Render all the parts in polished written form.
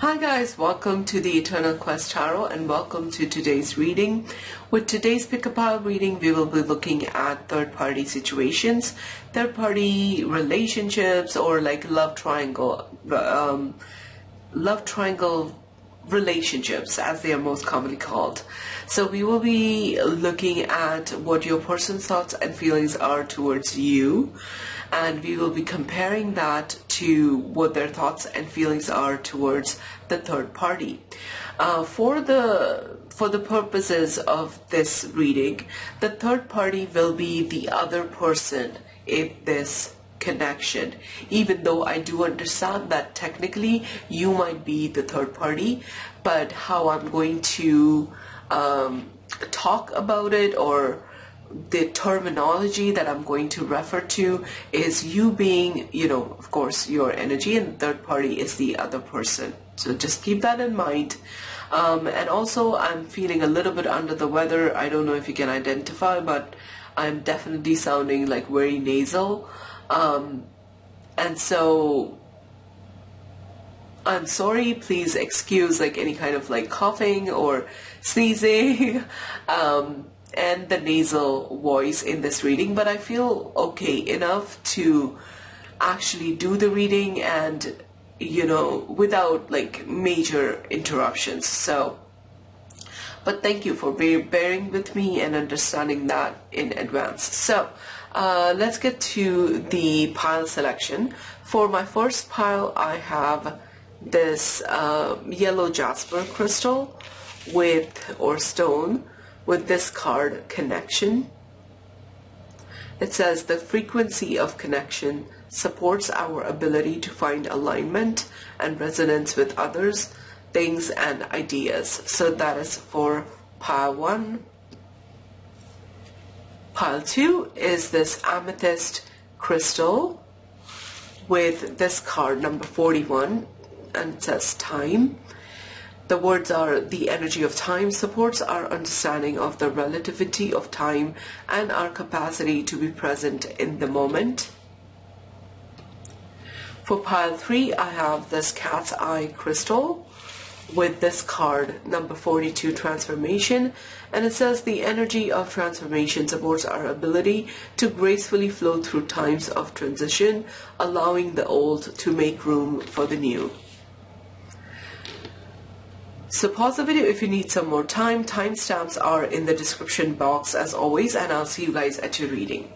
Hi guys, welcome to the Eternal Quest Tarot and welcome to today's reading. With today's pick-a-pile reading, we will be looking at third-party situations, third-party relationships, or like love triangle relationships as they are most commonly called. So we will be looking at what your person's thoughts and feelings are towards you, and we will be comparing that to what their thoughts and feelings are towards the third party. For the purposes of this reading, the third party will be the other person in this connection, even though I do understand that technically you might be the third party, but how I'm going to talk about it, or the terminology that I'm going to refer to, is you being, of course, your energy, and the third party is the other person. So just keep that in mind. And also, I'm feeling a little bit under the weather. I don't know if you can identify, but I'm definitely sounding like very nasal. And so I'm sorry, please excuse like any kind of like coughing or sneezing and the nasal voice in this reading, but I feel okay enough to actually do the reading and without like major interruptions. So but thank you for bearing with me and understanding that in advance. So let's get to the pile selection. For my first pile, I have this yellow jasper crystal or stone with this card, connection. It says the frequency of connection supports our ability to find alignment and resonance with others, things, and ideas. So that is for pile 1. Pile 2 is this amethyst crystal with this card, number 41, and it says time. The words are, the energy of time supports our understanding of the relativity of time and our capacity to be present in the moment. For pile 3, I have this cat's eye crystal with this card, number 42, transformation, and it says the energy of transformation supports our ability to gracefully flow through times of transition, allowing the old to make room for the new. So pause the video if you need some more time. Timestamps are in the description box as always, and I'll see you guys at your reading.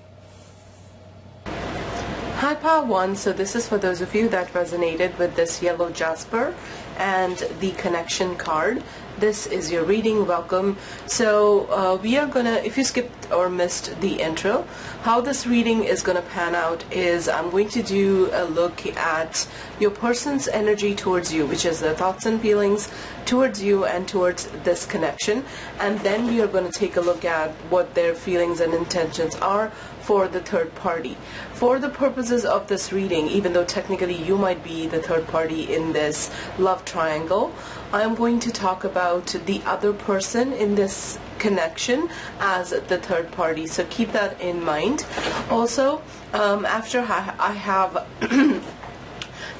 Hi pile 1, so this is for those of you that resonated with this yellow jasper and the connection card. This is your reading. Welcome. So we are gonna, if you skipped or missed the intro, how this reading is gonna pan out is I'm going to do a look at your person's energy towards you, which is their thoughts and feelings towards you and towards this connection, and then we are going to take a look at what their feelings and intentions are for the third party. For the purposes of this reading, even though technically you might be the third party in this love triangle, I'm going to talk about the other person in this connection as the third party. So keep that in mind. Also, after I have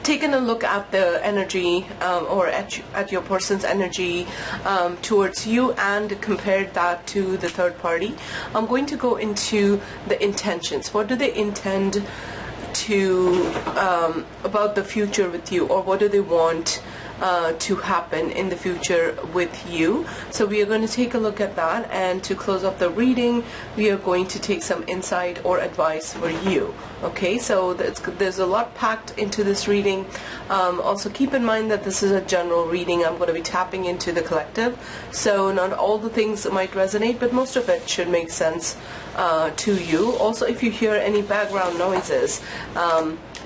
taken a look at the energy or at your person's energy towards you and compared that to the third party, I'm going to go into the intentions. What do they intend to about the future with you, or what do they want to happen in the future with you? So we are going to take a look at that, and to close off the reading we are going to take some insight or advice for you. Okay, so there's a lot packed into this reading. Also keep in mind that this is a general reading. I'm going to be tapping into the collective, so not all the things might resonate, but most of it should make sense to you. Also, if you hear any background noises,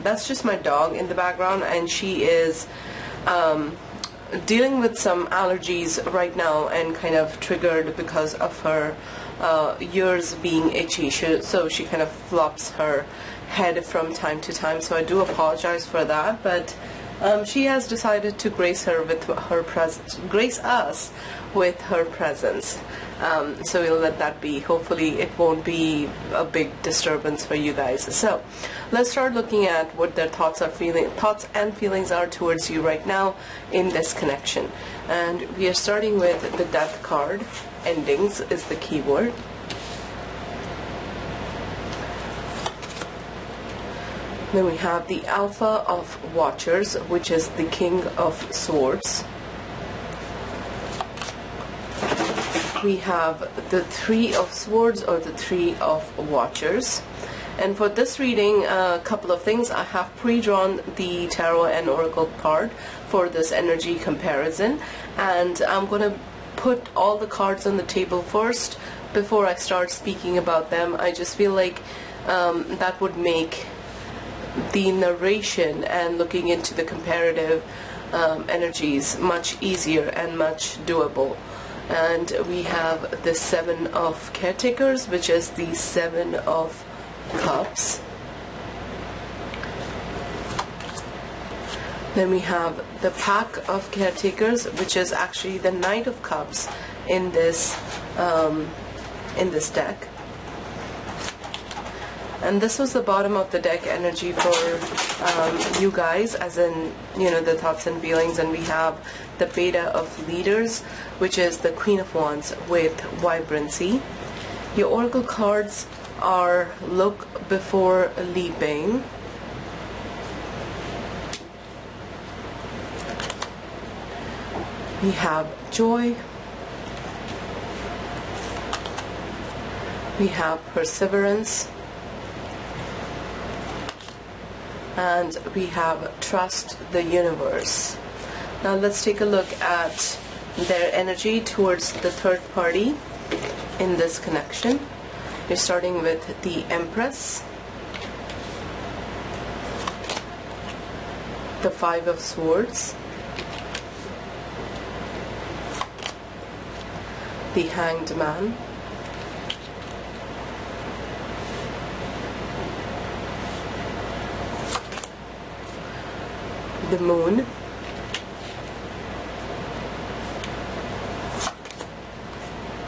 that's just my dog in the background, and she is dealing with some allergies right now and kind of triggered because of her ears being itchy, so she kind of flops her head from time to time, so I do apologize for that, but she has decided to grace us with her presence. So we'll let that be. Hopefully it won't be a big disturbance for you guys. So let's start looking at what their thoughts and feelings are towards you right now in this connection. And we are starting with the Death card. Endings is the keyword. Then we have the Alpha of Watchers, which is the King of Swords. We have the Three of Swords, or the Three of Watchers. And for this reading, a couple of things. I have pre-drawn the Tarot and Oracle card for this energy comparison. And I'm going to put all the cards on the table first before I start speaking about them. I just feel like that would make the narration and looking into the comparative energies much easier and much doable. And we have the Seven of Caretakers, which is the Seven of Cups. Then we have the Pack of Caretakers, which is actually the Knight of Cups in this deck. And this was the bottom of the deck energy for you guys, as in, you know, the thoughts and feelings. And we have the Beta of Leaders, which is the Queen of Wands with Vibrancy. Your Oracle cards are Look Before Leaping. We have Joy. We have Perseverance. And we have Trust the Universe. Now let's take a look at their energy towards the third party in this connection. We're starting with the Empress, the Five of Swords, the Hanged Man, the Moon,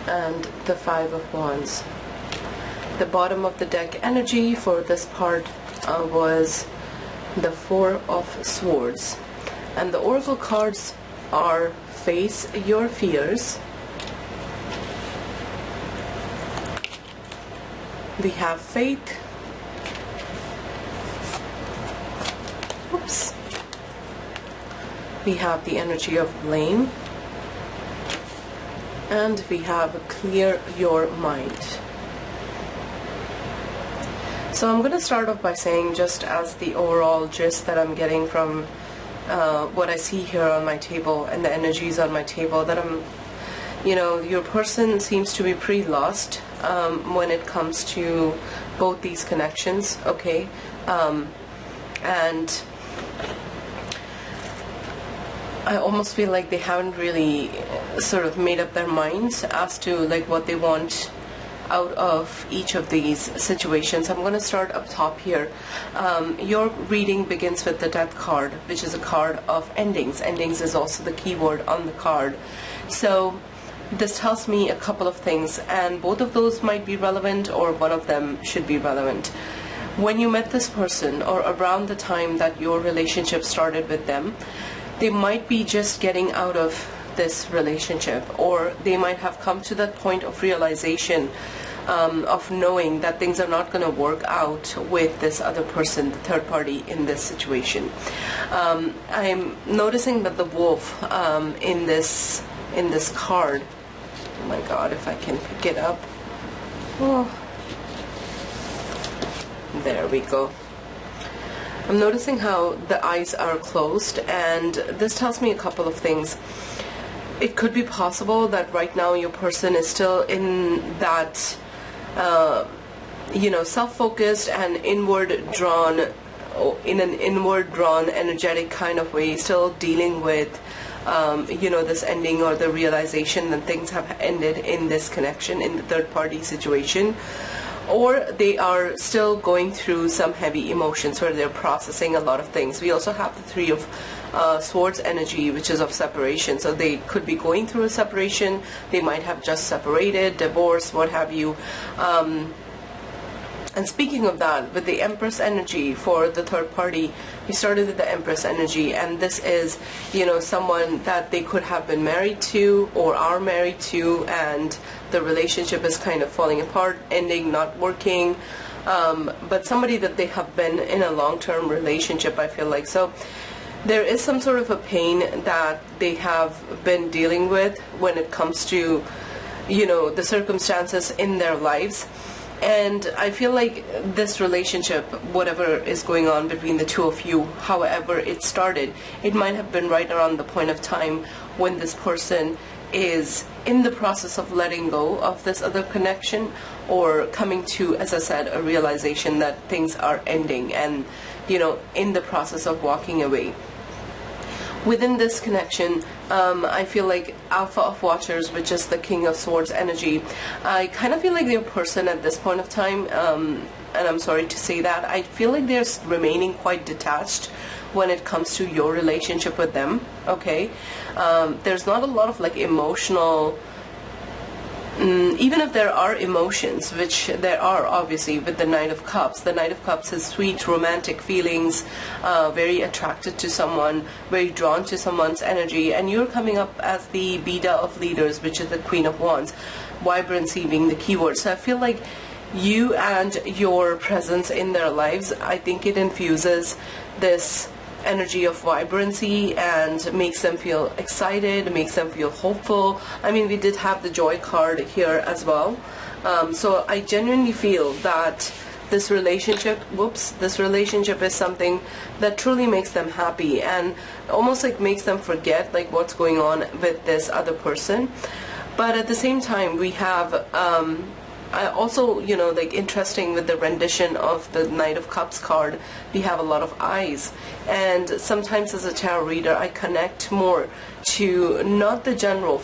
and the Five of Wands. The bottom of the deck energy for this part was the Four of Swords. And the Oracle cards are Face Your Fears. We have Faith. Oops. We have the energy of Blame. And we have Clear Your Mind. So I'm going to start off by saying, just as the overall gist that I'm getting from what I see here on my table and the energies on my table, that your person seems to be pretty lost when it comes to both these connections, okay? And I almost feel like they haven't really sort of made up their minds as to like what they want out of each of these situations. I'm going to start up top here. Your reading begins with the Death card, which is a card of endings. Endings is also the keyword on the card. So this tells me a couple of things, and both of those might be relevant, or one of them should be relevant. When you met this person, or around the time that your relationship started with them, they might be just getting out of this relationship, or they might have come to that point of realization of knowing that things are not going to work out with this other person, the third party in this situation. I'm noticing that the wolf in this card, oh my god, if I can pick it up, oh, there we go. I'm noticing how the eyes are closed, and this tells me a couple of things. It could be possible that right now your person is still in that, self-focused and inward drawn, in an inward drawn, energetic kind of way, still dealing with, this ending or the realization that things have ended in this connection, in the third party situation. or they are still going through some heavy emotions where they're processing a lot of things. We also have the Three of Swords energy, which is of separation. So they could be going through a separation, they might have just separated, divorce, what have you. And speaking of that, with the Empress energy for the third party, we started with the Empress energy, and this is, you know, someone that they could have been married to or are married to, and the relationship is kind of falling apart, ending, not working, but somebody that they have been in a long-term relationship, I feel like. So there is some sort of a pain that they have been dealing with when it comes to, you know, the circumstances in their lives. And I feel like this relationship, whatever is going on between the two of you, however it started, it might have been right around the point of time when this person is in the process of letting go of this other connection, or coming to, as I said, a realization that things are ending, and, you know, in the process of walking away. Within this connection, I feel like Alpha of Watchers, which is the King of Swords energy, I kind of feel like their person at this point of time, and I'm sorry to say that, I feel like they're remaining quite detached when it comes to your relationship with them, okay? There's not a lot of like emotional, even if there are emotions, which there are obviously with the Knight of Cups. The Knight of Cups has sweet romantic feelings, very attracted to someone, very drawn to someone's energy, and you're coming up as the Beta of Leaders, which is the Queen of Wands, vibrancy being the keyword. So I feel like you and your presence in their lives, I think it infuses this energy of vibrancy and makes them feel excited, makes them feel hopeful. I mean, we did have the Joy card here as well. So I genuinely feel that this relationship, this relationship is something that truly makes them happy, and almost like makes them forget like what's going on with this other person. But at the same time, we have also, you know, like interesting with the rendition of the Knight of Cups card, we have a lot of eyes. And sometimes as a tarot reader, I connect more to not the general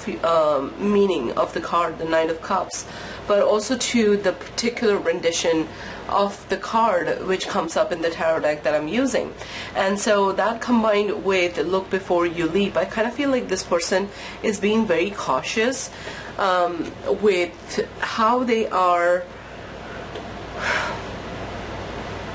meaning of the card, the Knight of Cups, but also to the particular rendition of the card which comes up in the tarot deck that I'm using. And so that combined with look before you leap, I kind of feel like this person is being very cautious with how they are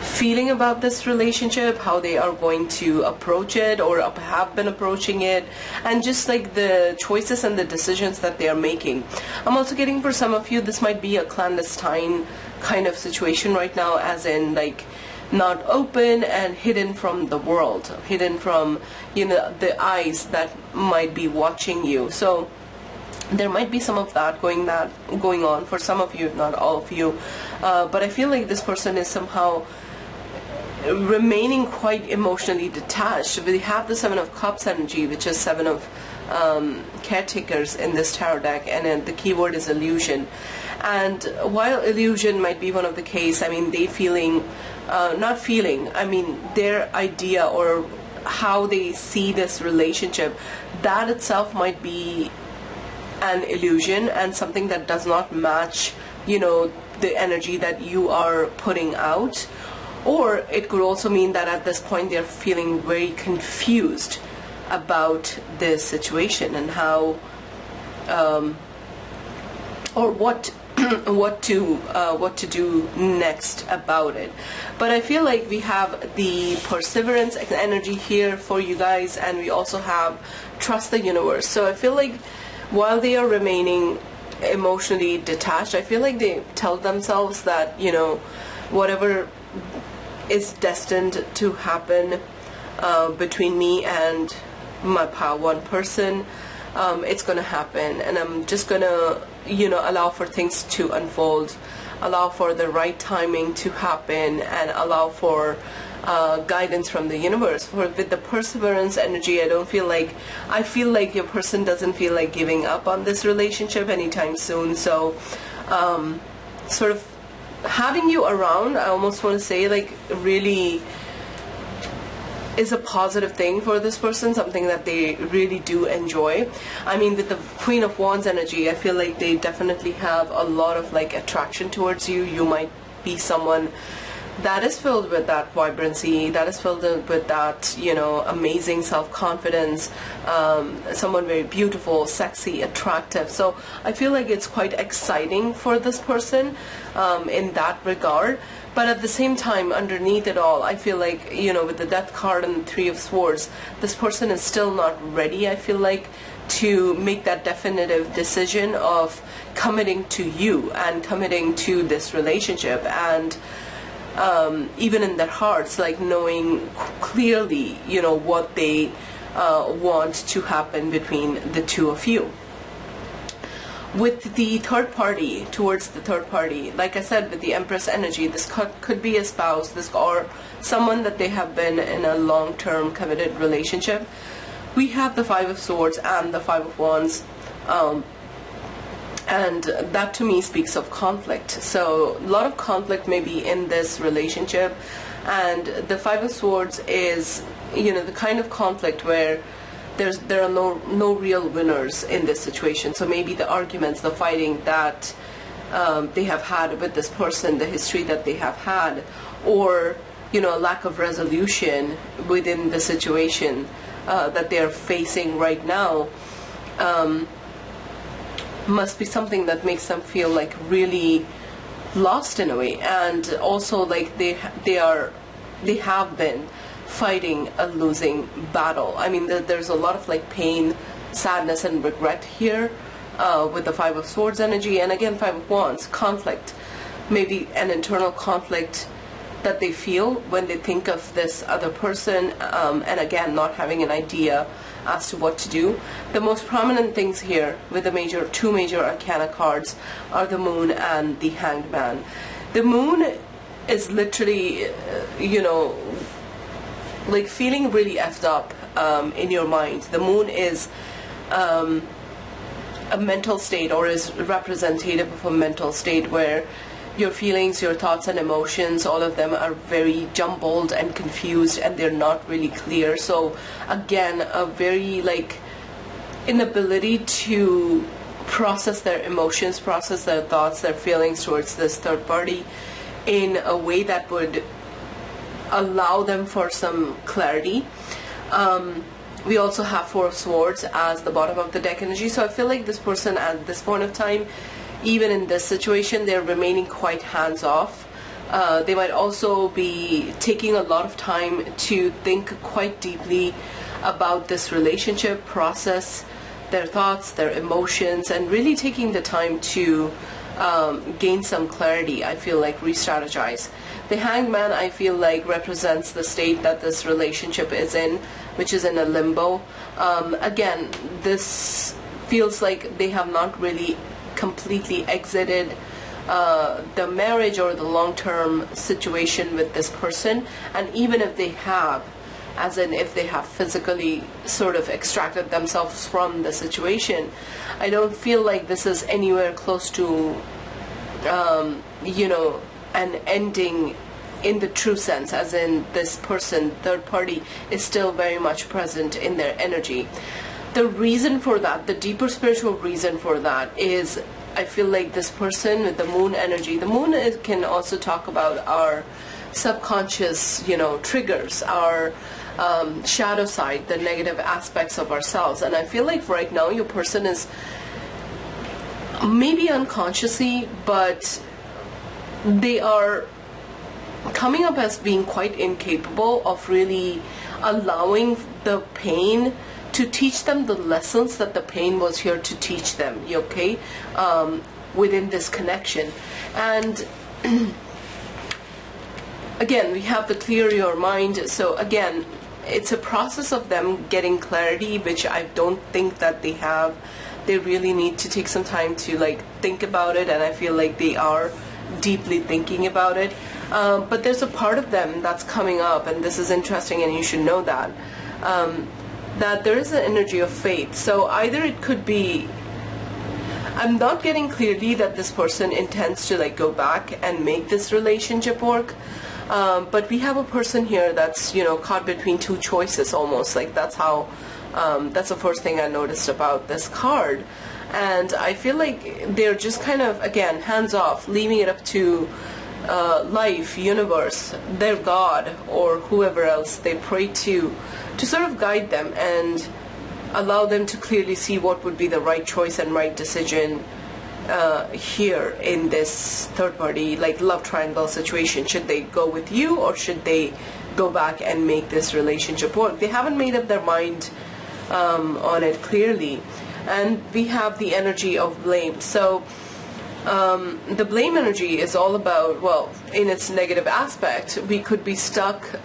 feeling about this relationship, how they are going to approach it or have been approaching it, and just like the choices and the decisions that they are making. I'm also getting, for some of you, this might be a clandestine kind of situation right now, as in like not open and hidden from the world, hidden from, you know, the eyes that might be watching you. So there might be some of that going on for some of you, if not all of you. But I feel like this person is somehow remaining quite emotionally detached. We have the Seven of Cups energy, which is Seven of caretakers in this tarot deck, and then the keyword is illusion. And while illusion might be one of the case, I mean, they feeling, not feeling, I mean, their idea or how they see this relationship, that itself might be an illusion and something that does not match, you know, the energy that you are putting out. Or it could also mean that at this point they're feeling very confused about this situation and how or what to do next about it. But I feel like we have the perseverance energy here for you guys, and we also have trust the universe. So I feel like while they are remaining emotionally detached, I feel like they tell themselves that, you know, whatever is destined to happen between me and my one person, it's gonna happen, and I'm just gonna, you know, allow for things to unfold, allow for the right timing to happen, and allow for guidance from the universe. With the perseverance energy, I feel like your person doesn't feel like giving up on this relationship anytime soon. So sort of having you around, I almost want to say, like, really is a positive thing for this person, something that they really do enjoy. I mean, with the Queen of Wands energy, I feel like they definitely have a lot of like attraction towards you. You might be someone that is filled with that vibrancy, that is filled with that, you know, amazing self-confidence, someone very beautiful, sexy, attractive. So I feel like it's quite exciting for this person in that regard. But at the same time, underneath it all, I feel like, you know, with the Death card and the Three of Swords, this person is still not ready, I feel like, to make that definitive decision of committing to you and committing to this relationship. And even in their hearts, like knowing clearly, you know, what they want to happen between the two of you. With the third party, towards the third party, like I said, with the Empress energy, this could be a spouse, this or someone that they have been in a long-term committed relationship. We have the Five of Swords and the Five of Wands, and that to me speaks of conflict. So a lot of conflict may be in this relationship, and the Five of Swords is, you know, the kind of conflict where there are no real winners in this situation. So maybe the arguments, the fighting that they have had with this person, the history that they have had, or, you know, a lack of resolution within the situation that they are facing right now, must be something that makes them feel like really lost in a way. And also like they have been fighting a losing battle. I mean, there's a lot of like pain, sadness, and regret here with the Five of Swords energy. And again, Five of Wands, conflict, maybe an internal conflict that they feel when they think of this other person, and again, not having an idea as to what to do. The most prominent things here with the two major arcana cards are the Moon and the Hanged Man. The Moon is literally, you know, like feeling really effed up in your mind. The Moon is a mental state, or is representative of a mental state where your feelings, your thoughts and emotions, all of them are very jumbled and confused, and they're not really clear. So again, a very like inability to process their emotions, process their thoughts, their feelings towards this third party in a way that would allow them for some clarity. We also have Four of Swords as the bottom of the deck energy. So I feel like this person at this point of time, even in this situation, they're remaining quite hands-off. They might also be taking a lot of time to think quite deeply about this relationship, process their thoughts, their emotions, and really taking the time to gain some clarity, I feel like, re-strategize. The Hanged Man, I feel like, represents the state that this relationship is in, which is in a limbo. Again, this feels like they have not really completely exited the marriage or the long-term situation with this person. And even if they have, as in if they have physically sort of extracted themselves from the situation, I don't feel like this is anywhere close to you know, an ending in the true sense, as in this person, third party, is still very much present in their energy. The reason for that, the deeper spiritual reason for that, is I feel like this person with the Moon energy, the Moon can also talk about our subconscious, you know, triggers, our shadow side, the negative aspects of ourselves. And I feel like right now your person is maybe unconsciously, but they are coming up as being quite incapable of really allowing the pain to teach them the lessons that the pain was here to teach them, okay, within this connection. And again, we have the clear your mind. So again, it's a process of them getting clarity, which I don't think that they have. They really need to take some time to like think about it, and I feel like they are deeply thinking about it. But there's a part of them that's coming up, and this is interesting, and you should know that, that there is an energy of faith. So either it could be, I'm not getting clearly that this person intends to like go back and make this relationship work. But we have a person here that's, you know, caught between two choices almost. Like that's how, that's the first thing I noticed about this card. And I feel like they're just kind of, again, hands off, leaving it up to life, universe, their God, or whoever else they pray to sort of guide them and allow them to clearly see what would be the right choice and right decision here in this third party, like love triangle situation. Should they go with you, or should they go back and make this relationship work? They haven't made up their mind on it clearly. And we have the energy of blame. So the blame energy is all about, well, in its negative aspect, we could be stuck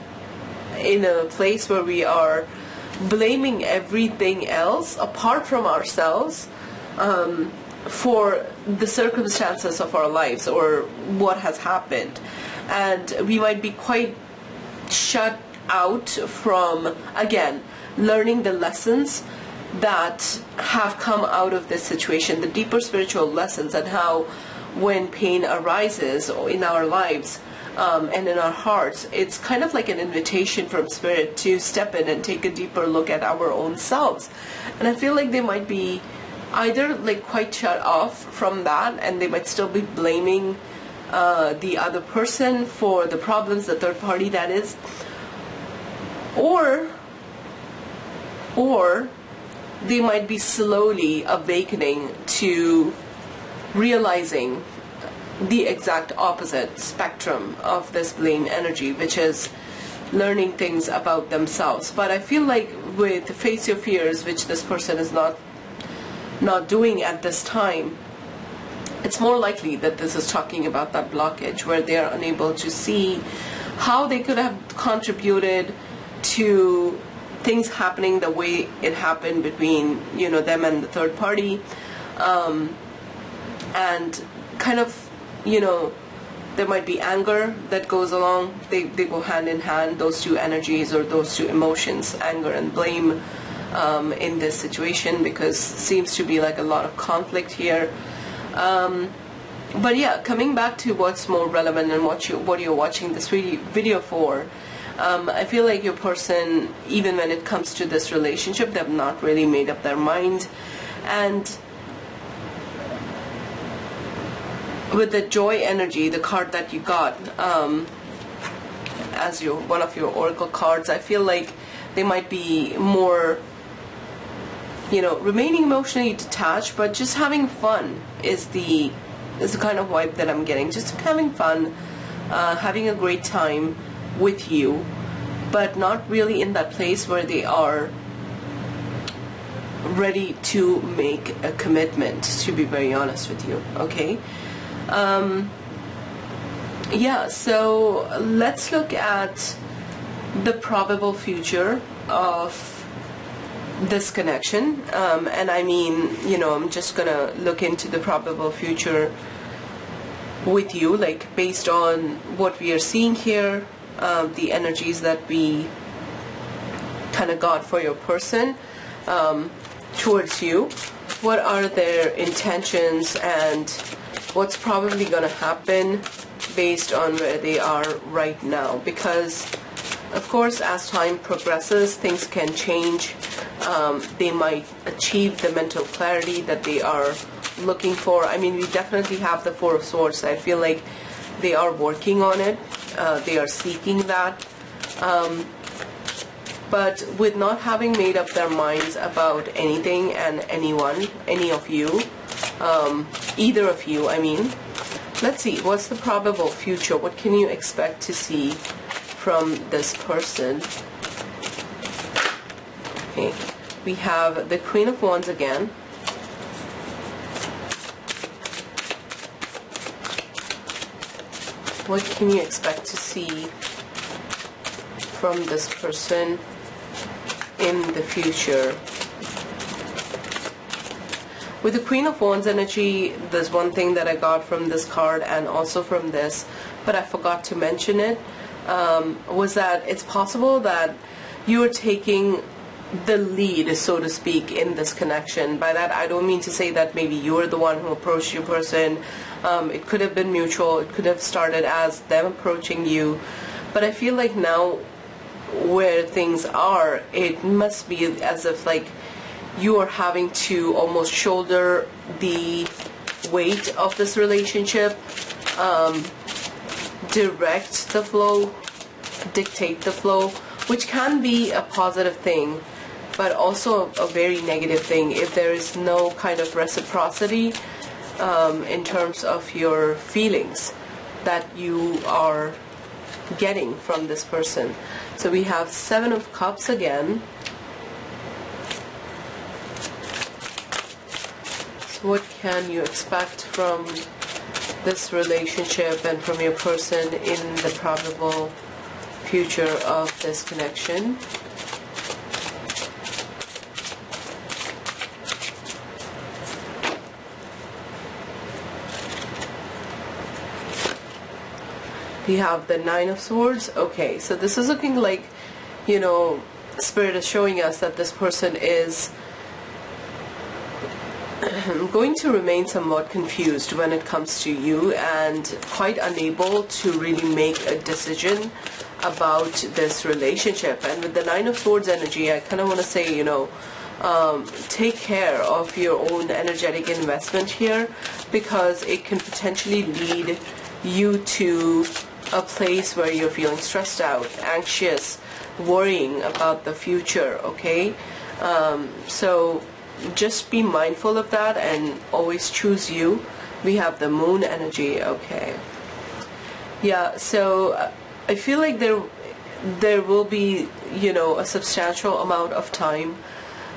in a place where we are blaming everything else apart from ourselves for the circumstances of our lives or what has happened. And we might be quite shut out from, again, learning the lessons that have come out of this situation, the deeper spiritual lessons, and how when pain arises in our lives and in our hearts, it's kind of like an invitation from Spirit to step in and take a deeper look at our own selves. And I feel like they might be either like quite shut off from that, and they might still be blaming the other person for the problems, the third party that is, or they might be slowly awakening to realizing the exact opposite spectrum of this blame energy, which is learning things about themselves. But I feel like with Face Your Fears, which this person is not doing at this time, it's more likely that this is talking about that blockage where they are unable to see how they could have contributed to things happening the way it happened between, you know, them and the third party, and kind of, you know, there might be anger that goes along. They go hand in hand, those two energies or those two emotions, anger and blame, in this situation, because seems to be like a lot of conflict here. But yeah, coming back to what's more relevant and what you're watching this video for, I feel like your person, even when it comes to this relationship, they've not really made up their mind. And with the joy energy, the card that you got as one of your oracle cards, I feel like they might be more, you know, remaining emotionally detached, but just having fun is the kind of vibe that I'm getting. Just having fun, having a great time with you, but not really in that place where they are ready to make a commitment, to be very honest with you. Okay. Yeah, so let's look at the probable future of this connection, and I mean, you know, I'm just gonna look into the probable future with you, like based on what we are seeing here, the energies that we kind of got for your person towards you. What are their intentions and what's probably going to happen based on where they are right now? Because of course, as time progresses, things can change. They might achieve the mental clarity that they are looking for. I mean, we definitely have the Four of Swords. I feel like they are working on it. They are seeking that. But with not having made up their minds about anything and anyone, any of you, either of you, I mean, let's see, what's the probable future? What can you expect to see from this person? Okay, we have the Queen of Wands again. What can you expect to see from this person in the future? With the Queen of Wands energy, there's one thing that I got from this card and also from this, but I forgot to mention it, was that it's possible that you're taking the lead, so to speak, in this connection. By that, I don't mean to say that maybe you're the one who approached your person. It could have been mutual. It could have started as them approaching you. But I feel like now where things are, it must be as if like you are having to almost shoulder the weight of this relationship, direct the flow, dictate the flow, which can be a positive thing, but also a very negative thing if there is no kind of reciprocity in terms of your feelings that you are getting from this person. So we have Seven of Cups again. So what can you expect from this relationship and from your person in the probable future of this connection? We have the Nine of Swords. Okay, so this is looking like, you know, Spirit is showing us that this person is going to remain somewhat confused when it comes to you and quite unable to really make a decision about this relationship. And with the Nine of Swords energy, I kind of want to say, you know, take care of your own energetic investment here, because it can potentially lead you to a place where you're feeling stressed out, anxious, worrying about the future, okay? So just be mindful of that and always choose you. We have the Moon energy, okay. Yeah, so I feel like there will be, you know, a substantial amount of time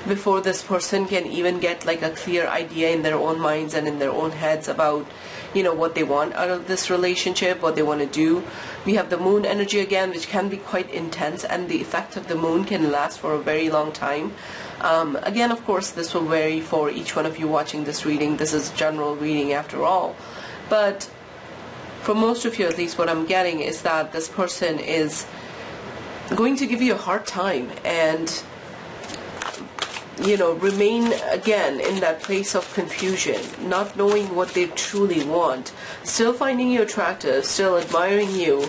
before this person can even get like a clear idea in their own minds and in their own heads about, you know, what they want out of this relationship, what they want to do. We have the Moon energy again, which can be quite intense, and the effect of the Moon can last for a very long time. Again, of course, this will vary for each one of you watching this reading. This is general reading after all. But for most of you, at least, what I'm getting is that this person is going to give you a hard time and, you know, remain again in that place of confusion, not knowing what they truly want, still finding you attractive, still admiring you,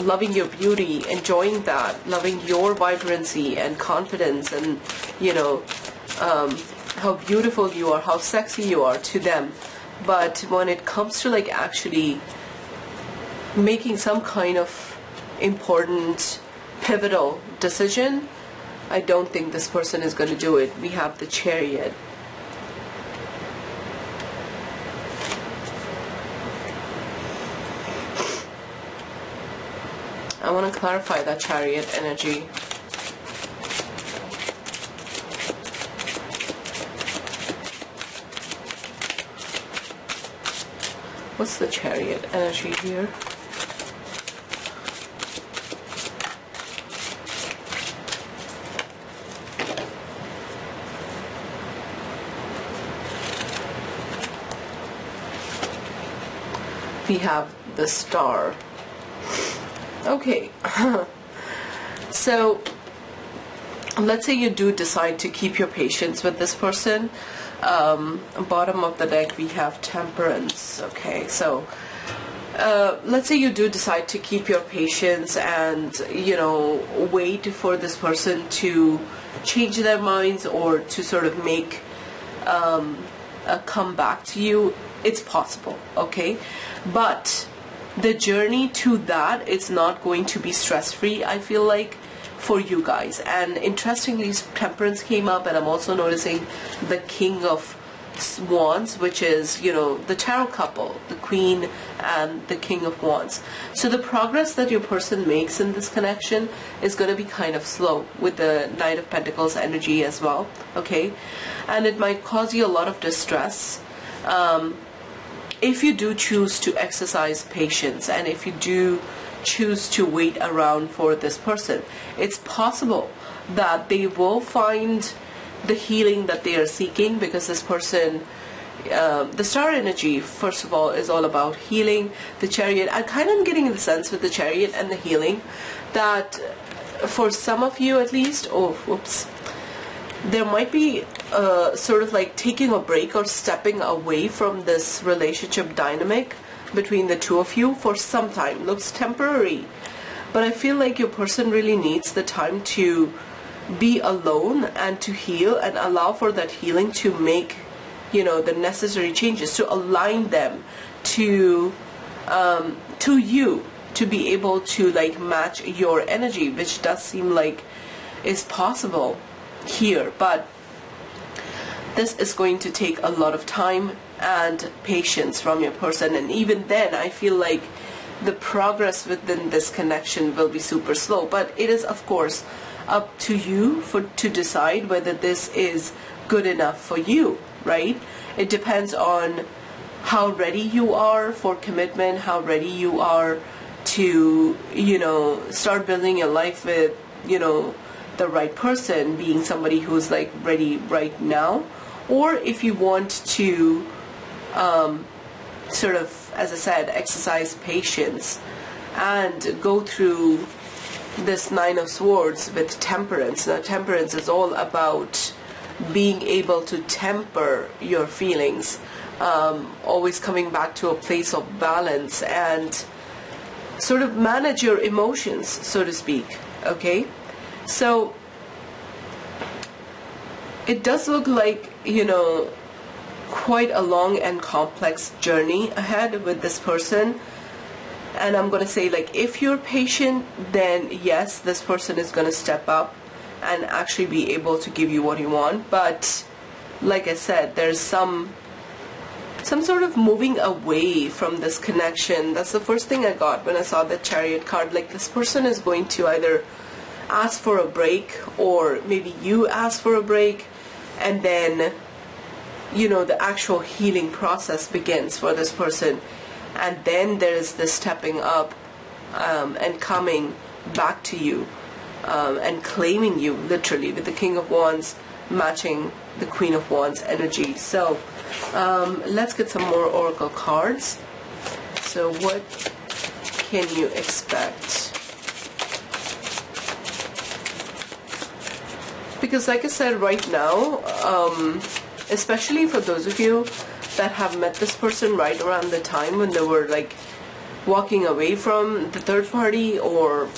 loving your beauty, enjoying that, loving your vibrancy and confidence, and, you know, how beautiful you are, how sexy you are to them. But when it comes to like actually making some kind of important pivotal decision, I don't think this person is going to do it. We have the Chariot. I want to clarify that Chariot energy. What's the Chariot energy here? We have the Star. Okay, so let's say you do decide to keep your patience with this person. Bottom of the deck we have Temperance. Okay, so let's say you do decide to keep your patience and, you know, wait for this person to change their minds or to sort of make a comeback to you. It's possible, okay? But the journey to that is not going to be stress-free, I feel like, for you guys. And interestingly, Temperance came up, and I'm also noticing the King of Wands, which is, you know, the tarot couple, the Queen and the King of Wands. So the progress that your person makes in this connection is going to be kind of slow, with the Knight of Pentacles energy as well, okay? And it might cause you a lot of distress. If you do choose to exercise patience, and if you do choose to wait around for this person, it's possible that they will find the healing that they are seeking, because this person, the Star energy, first of all, is all about healing. The Chariot, I kind of getting the sense with the Chariot and the healing that for some of you at least, there might be sort of like taking a break or stepping away from this relationship dynamic between the two of you for some time. Looks temporary, but I feel like your person really needs the time to be alone and to heal and allow for that healing to make, you know, the necessary changes, to align them to you, to be able to like match your energy, which does seem like is possible here. But this is going to take a lot of time and patience from your person, and even then I feel like the progress within this connection will be super slow. But it is of course up to you to decide whether this is good enough for you, right? It depends on how ready you are for commitment, how ready you are to, you know, start building your life with, you know, the right person, being somebody who's like ready right now. Or if you want to sort of, as I said, exercise patience and go through this Nine of Swords with temperance. Now temperance is all about being able to temper your feelings, always coming back to a place of balance and sort of manage your emotions, so to speak. Okay, so it does look like, you know, quite a long and complex journey ahead with this person. And I'm going to say, like, if you're patient, then yes, this person is going to step up and actually be able to give you what you want. But like I said, there's some sort of moving away from this connection. That's the first thing I got when I saw the Chariot card. Like, this person is going to either ask for a break, or maybe you ask for a break, and then, you know, the actual healing process begins for this person. And then there's this stepping up and coming back to you and claiming you, literally, with the King of Wands matching the Queen of Wands energy. So let's get some more oracle cards. So what can you expect? Because like I said, right now, especially for those of you that have met this person right around the time when they were like walking away from the third party or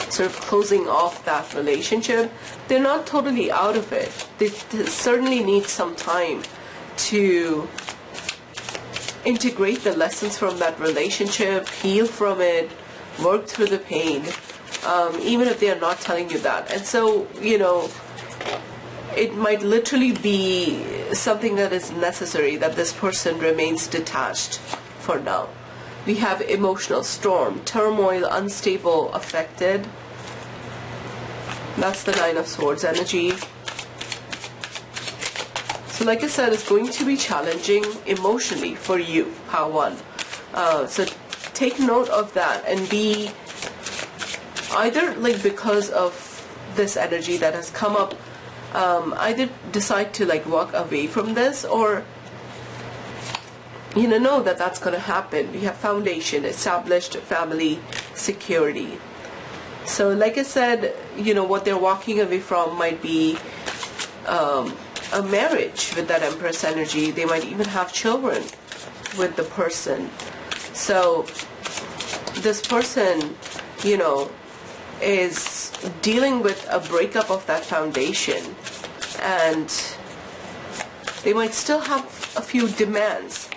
sort of closing off that relationship, they're not totally out of it. They certainly need some time to integrate the lessons from that relationship, heal from it, work through the pain, even if they are not telling you that. And so, you know, it might literally be something that is necessary that this person remains detached for now. We have emotional storm, turmoil, unstable, affected. That's the Nine of Swords energy. So like I said, it's going to be challenging emotionally for you, Power One. So take note of that and be either, like, because of this energy that has come up, either decide to like walk away from this, or you know that that's going to happen. We have foundation, established family, security. So like I said, you know, what they're walking away from might be a marriage with that Empress energy. They might even have children with the person. So this person, you know, is dealing with a breakup of that foundation, and they might still have a few demands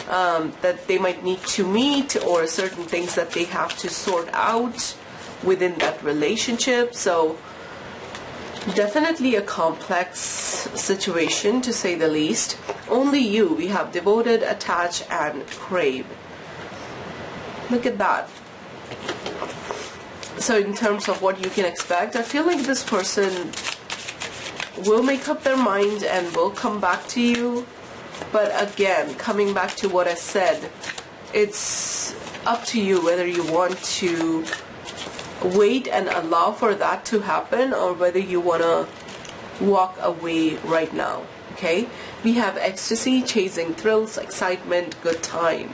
that they might need to meet, or certain things that they have to sort out within that relationship. So definitely a complex situation, to say the least. Only you. We have devoted, attach, and crave. Look at that. So in terms of what you can expect, I feel like this person will make up their mind and will come back to you. But again, coming back to what I said, it's up to you whether you want to wait and allow for that to happen, or whether you want to walk away right now. Okay? We have ecstasy, chasing thrills, excitement, good time.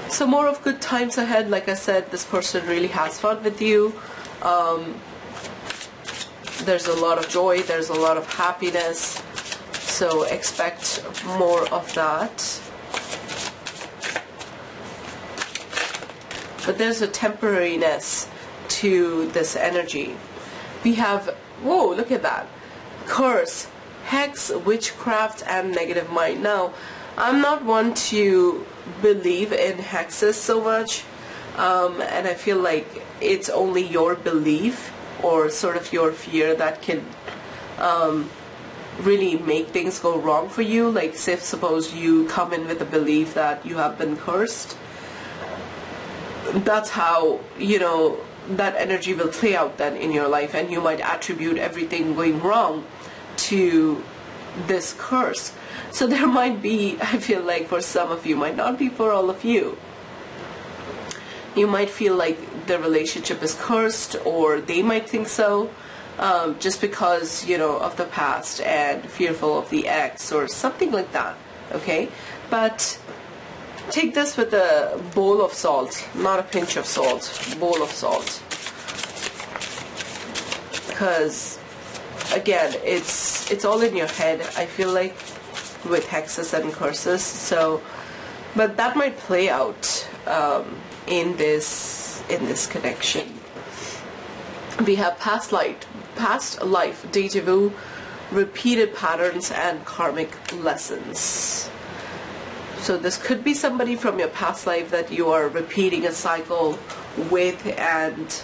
So more of good times ahead. Like I said, this person really has fun with you. There's a lot of joy, there's a lot of happiness. So expect more of that. but there's a temporariness to this energy. We have, whoa, look at that, curse, hex, witchcraft, and negative mind. Now, I'm not one to believe in hexes so much, and I feel like it's only your belief or sort of your fear that can really make things go wrong for you. Like, say, suppose you come in with a belief that you have been cursed, that's how, you know, that energy will play out then in your life, and you might attribute everything going wrong to this curse. So there might be, I feel like for some of you, might not be for all of you, you might feel like the relationship is cursed, or they might think so, just because, you know, of the past and fearful of the ex or something like that. Okay, but take this with a bowl of salt, not a pinch of salt, bowl of salt, because again, it's all in your head, I feel like, with hexes and curses. So, but that might play out in this connection. We have past life, deja vu, repeated patterns, and karmic lessons. So this could be somebody from your past life that you are repeating a cycle with, and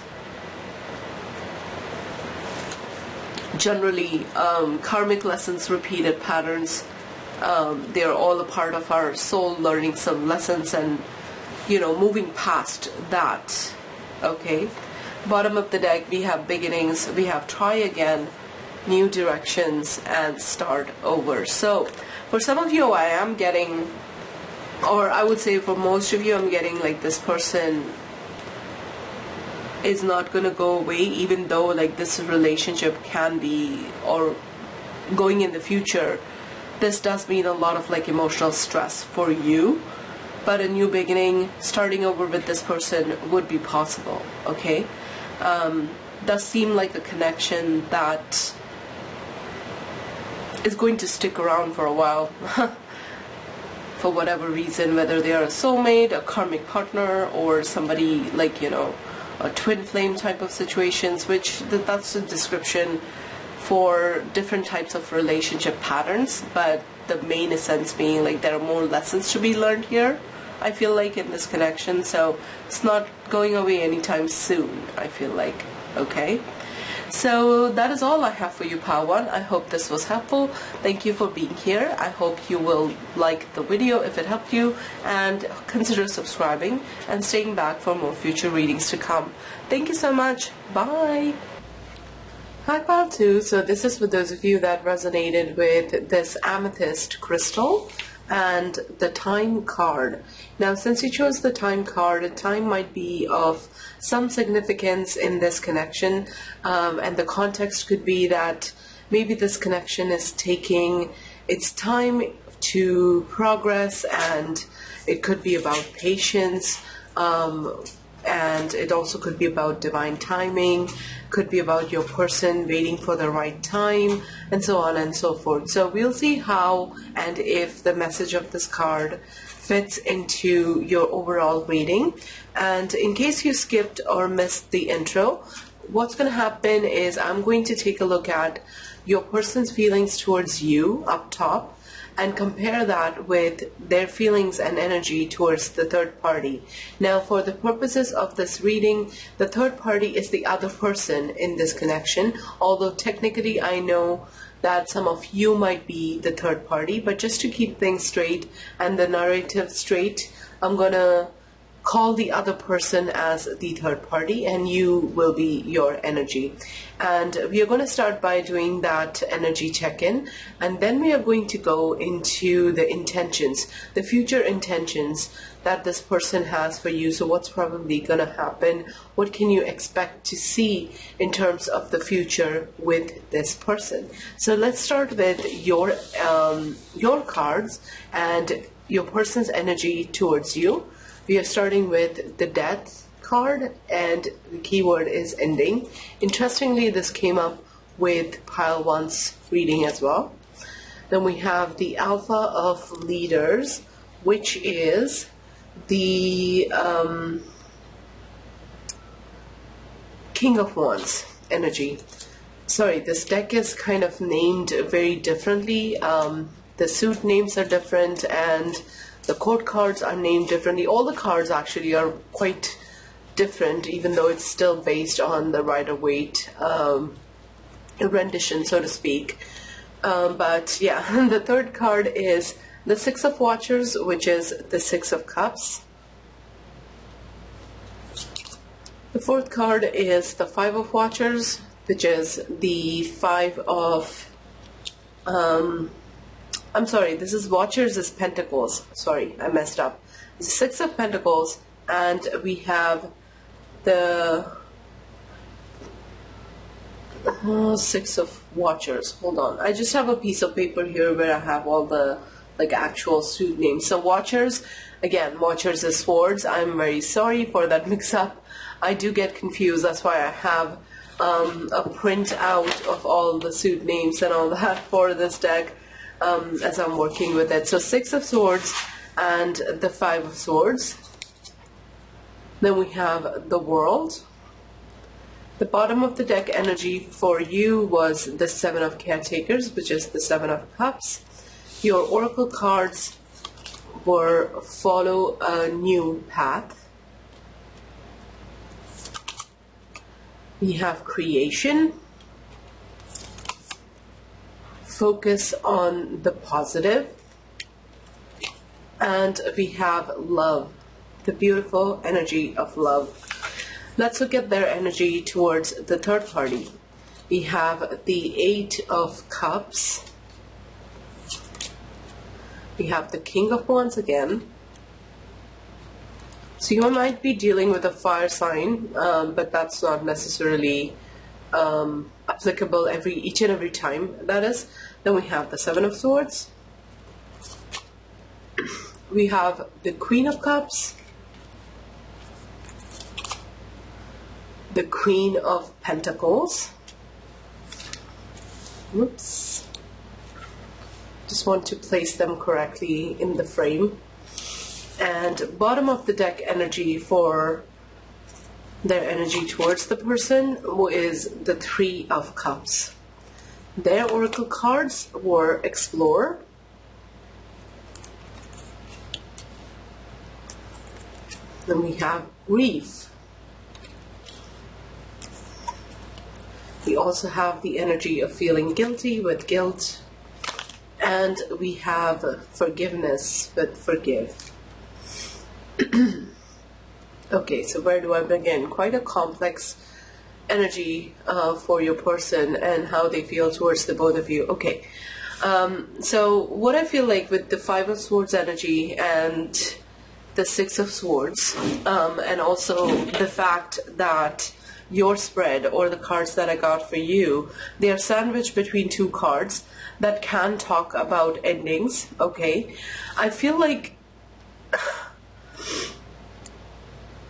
generally karmic lessons, repeated patterns, they're all a part of our soul learning some lessons and, you know, moving past that. Okay, bottom of the deck, we have beginnings, we have try again, new directions, and start over. So for some of you, I am getting, or I would say for most of you, I'm getting like this person is not going to go away, even though like this relationship can be, or going in the future, this does mean a lot of like emotional stress for you, but a new beginning, starting over with this person would be possible. Okay, does seem like a connection that is going to stick around for a while. For whatever reason, whether they are a soulmate, a karmic partner, or somebody like, you know, a twin flame type of situations, which that's a description for different types of relationship patterns, but the main essence being like there are more lessons to be learned here, I feel like, in this connection. So it's not going away anytime soon, I feel like. Okay, so that is all I have for you, Power One. I hope this was helpful. Thank you for being here. I hope you will like the video if it helped you, and consider subscribing and staying back for more future readings to come. Thank you so much. Bye. Hi, Power Two. So this is for those of you that resonated with this amethyst crystal and the time card. Now, since you chose the time card, time might be of some significance in this connection, and the context could be that maybe this connection is taking its time to progress, and it could be about patience, and it also could be about divine timing, could be about your person waiting for the right time, and so on and so forth. So we'll see how and if the message of this card fits into your overall reading. And in case you skipped or missed the intro, what's going to happen is I'm going to take a look at your person's feelings towards you up top, and compare that with their feelings and energy towards the third party. Now, for the purposes of this reading, the third party is the other person in this connection, although technically I know that some of you might be the third party, but just to keep things straight and the narrative straight, I'm gonna call the other person as the third party, and you will be your energy. And we are going to start by doing that energy check-in, and then we are going to go into the intentions, the future intentions that this person has for you. So what's probably going to happen? What can you expect to see in terms of the future with this person? So let's start with your cards and your person's energy towards you. We are starting with the Death card, and the keyword is ending. Interestingly, this came up with Pile 1's reading as well. Then we have the Alpha of Leaders, which is the King of Wands energy. Sorry, this deck is kind of named very differently. The suit names are different and the court cards are named differently. All the cards actually are quite different, even though it's still based on the Rider-Waite rendition, so to speak. But yeah, the third card is the Six of Watchers, which is the Six of Cups. The fourth card is the Five of Watchers, which is the Five of... I'm sorry, this is Watchers is Pentacles. Sorry, I messed up. The Six of Pentacles, and we have the Six of Watchers. Hold on, I just have a piece of paper here where I have all the actual suit names. So Watchers, again, Watchers is Swords. I'm very sorry for that mix-up. I do get confused. That's why I have a print out of all the suit names and all that for this deck as I'm working with it. So Six of Swords and the Five of Swords. Then we have the World. The bottom of the deck energy for you was the Seven of Caretakers, which is the Seven of Cups. Your oracle cards were Follow a New Path. We have Creation, Focus on the Positive, and we have Love, the beautiful energy of love. Let's look at their energy towards the third party. We have the Eight of Cups. We have the King of Wands again. So you might be dealing with a fire sign, but that's not necessarily applicable each and every time, that is. Then we have the Seven of Swords. We have the Queen of Cups. The Queen of Pentacles. Oops. Just want to place them correctly in the frame. And bottom of the deck energy for their energy towards the person is the Three of Cups. Their oracle cards were Explore, then we have Grief. We also have the energy of feeling guilty with Guilt, and we have Forgiveness with Forgive. Okay, so where do I begin? Quite a complex energy for your person and how they feel towards the both of you. Okay, so what I feel like with the Five of Swords energy and the Six of Swords, and also the fact that your spread or the cards that I got for you, they are sandwiched between two cards that can talk about endings. Okay, I feel like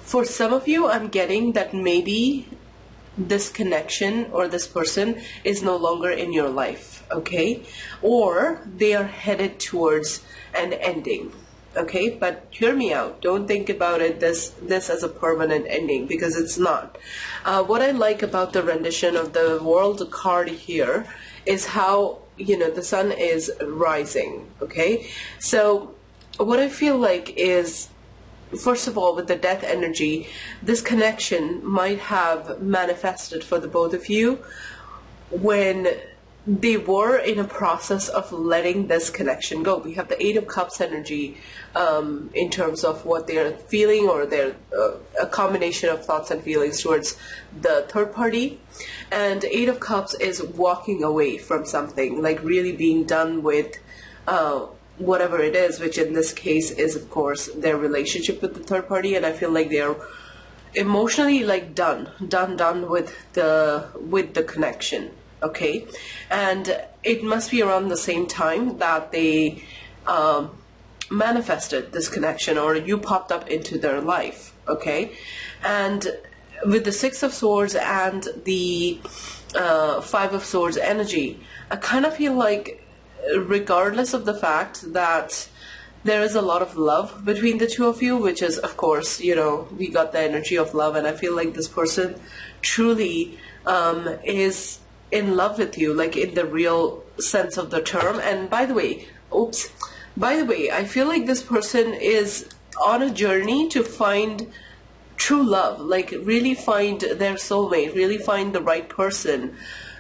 for some of you, I'm getting that maybe this connection or this person is no longer in your life, okay? Or they are headed towards an ending, okay? But hear me out. Don't think about it this as a permanent ending, because it's not. What I like about the rendition of the World card here is how, you know, the sun is rising, okay? So what I feel like is, first of all, with the death energy, this connection might have manifested for the both of you when they were in a process of letting this connection go. We have the Eight of Cups energy in terms of what they're feeling, or their a combination of thoughts and feelings towards the third party. And Eight of Cups is walking away from something, like really being done with whatever it is, which in this case is, of course, their relationship with the third party. And I feel like they're emotionally like done with the connection. Okay, and it must be around the same time that they manifested this connection, or you popped up into their life. Okay, and with the Six of Swords and the Five of Swords energy, I kind of feel like, regardless of the fact that there is a lot of love between the two of you, which is, of course, you know, we got the energy of love, and I feel like this person truly is in love with you, like in the real sense of the term. And by the way, I feel like this person is on a journey to find true love, like really find their soulmate, really find the right person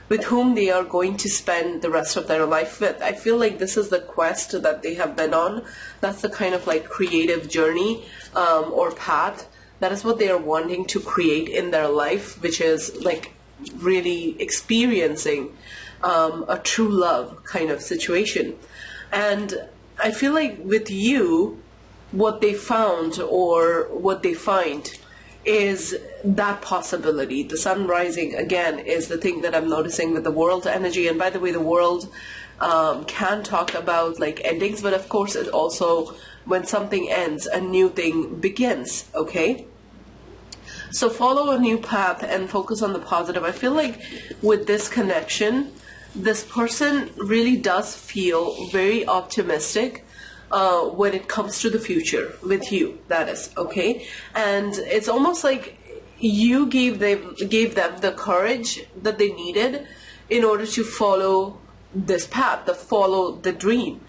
with whom they are going to spend the rest of their life with. I feel like this is the quest that they have been on. That's the kind of like creative journey or path. That is what they are wanting to create in their life, which is like really experiencing a true love kind of situation. And I feel like with you, what they found or what they find is that possibility. The sun rising, again, is the thing that I'm noticing with the world energy. And by the way, the world can talk about like endings, but of course it also, when something ends, a new thing begins, okay? So follow a new path and focus on the positive. I feel like with this connection, this person really does feel very optimistic when it comes to the future with you, that is, okay? And it's almost like you gave them the courage that they needed in order to follow this path, to follow the dream.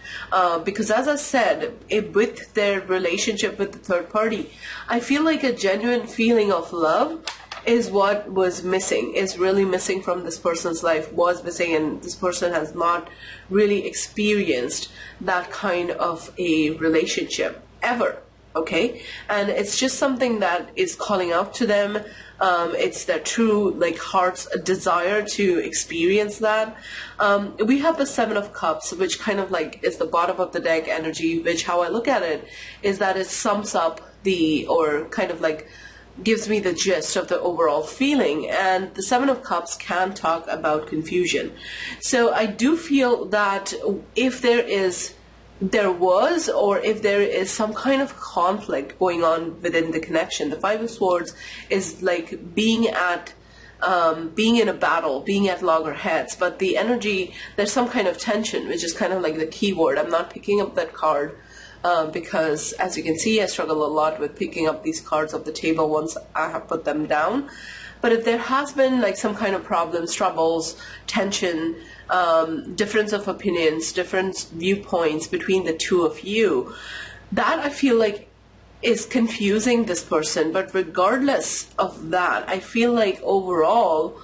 Because as I said, with their relationship with the third party, I feel like a genuine feeling of love is what was missing, is really missing from this person's life, was missing, and this person has not really experienced that kind of a relationship ever, okay? And it's just something that is calling out to them. It's their true like heart's desire to experience that. We have the Seven of Cups, which kind of like is the bottom of the deck energy, which how I look at it is that it sums up or kind of like gives me the gist of the overall feeling. And the Seven of Cups can talk about confusion. So I do feel that if there was or if there is some kind of conflict going on within the connection, the Five of Swords is like being in a battle, being at loggerheads, but the energy, there's some kind of tension, which is kind of like the key word. I'm not picking up that card because, as you can see, I struggle a lot with picking up these cards off the table once I have put them down. But if there has been like some kind of problems, troubles, tension, difference of opinions, different viewpoints between the two of you, that I feel like is confusing this person. But regardless of that, I feel like overall,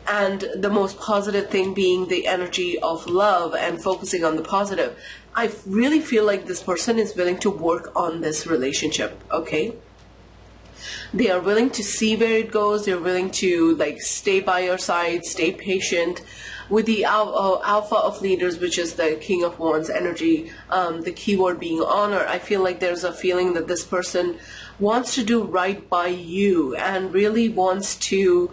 and the most positive thing being the energy of love and focusing on the positive, I really feel like this person is willing to work on this relationship, okay? They are willing to see where it goes. They're willing to like stay by your side, stay patient. With the Alpha of Leaders, which is the King of Wands energy, the keyword being honor, I feel like there's a feeling that this person wants to do right by you and really wants to,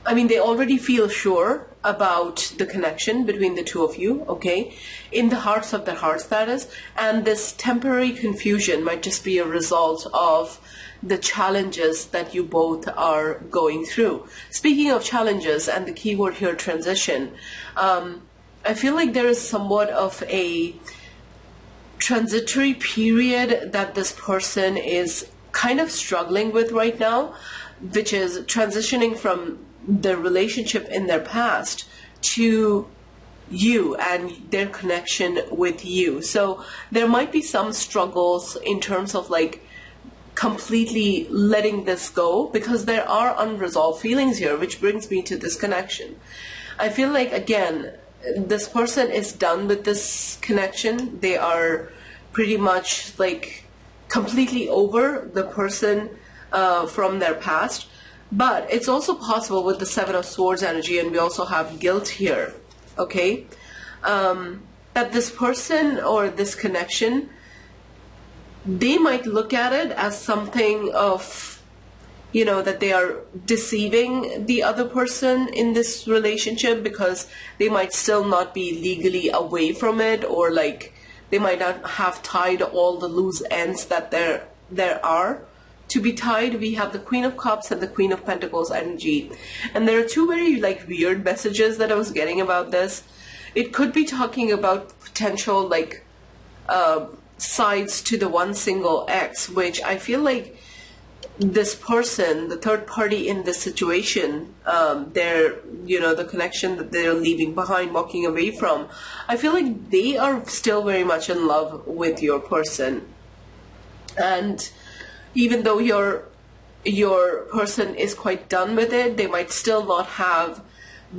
they already feel sure about the connection between the two of you, okay? In the hearts of their hearts, that is. And this temporary confusion might just be a result of the challenges that you both are going through. Speaking of challenges, and the keyword here, transition, I feel like there is somewhat of a transitory period that this person is kind of struggling with right now, which is transitioning from the relationship in their past to you and their connection with you. So there might be some struggles in terms of like completely letting this go, because there are unresolved feelings here, which brings me to this connection. I feel like, again, this person is done with this connection. They are pretty much like completely over the person from their past. But it's also possible with the Seven of Swords energy, and we also have guilt here, okay, that this person or this connection, they might look at it as something of, that they are deceiving the other person in this relationship, because they might still not be legally away from it, or like they might not have tied all the loose ends that there are to be tied. We have the Queen of Cups and the Queen of Pentacles energy. And there are two very like weird messages that I was getting about this. it could be talking about potential like sides to the one single ex, which I feel like this person, the third party in this situation, they're, the connection that they're leaving behind, walking away from, I feel like they are still very much in love with your person. And even though your person is quite done with it, they might still not have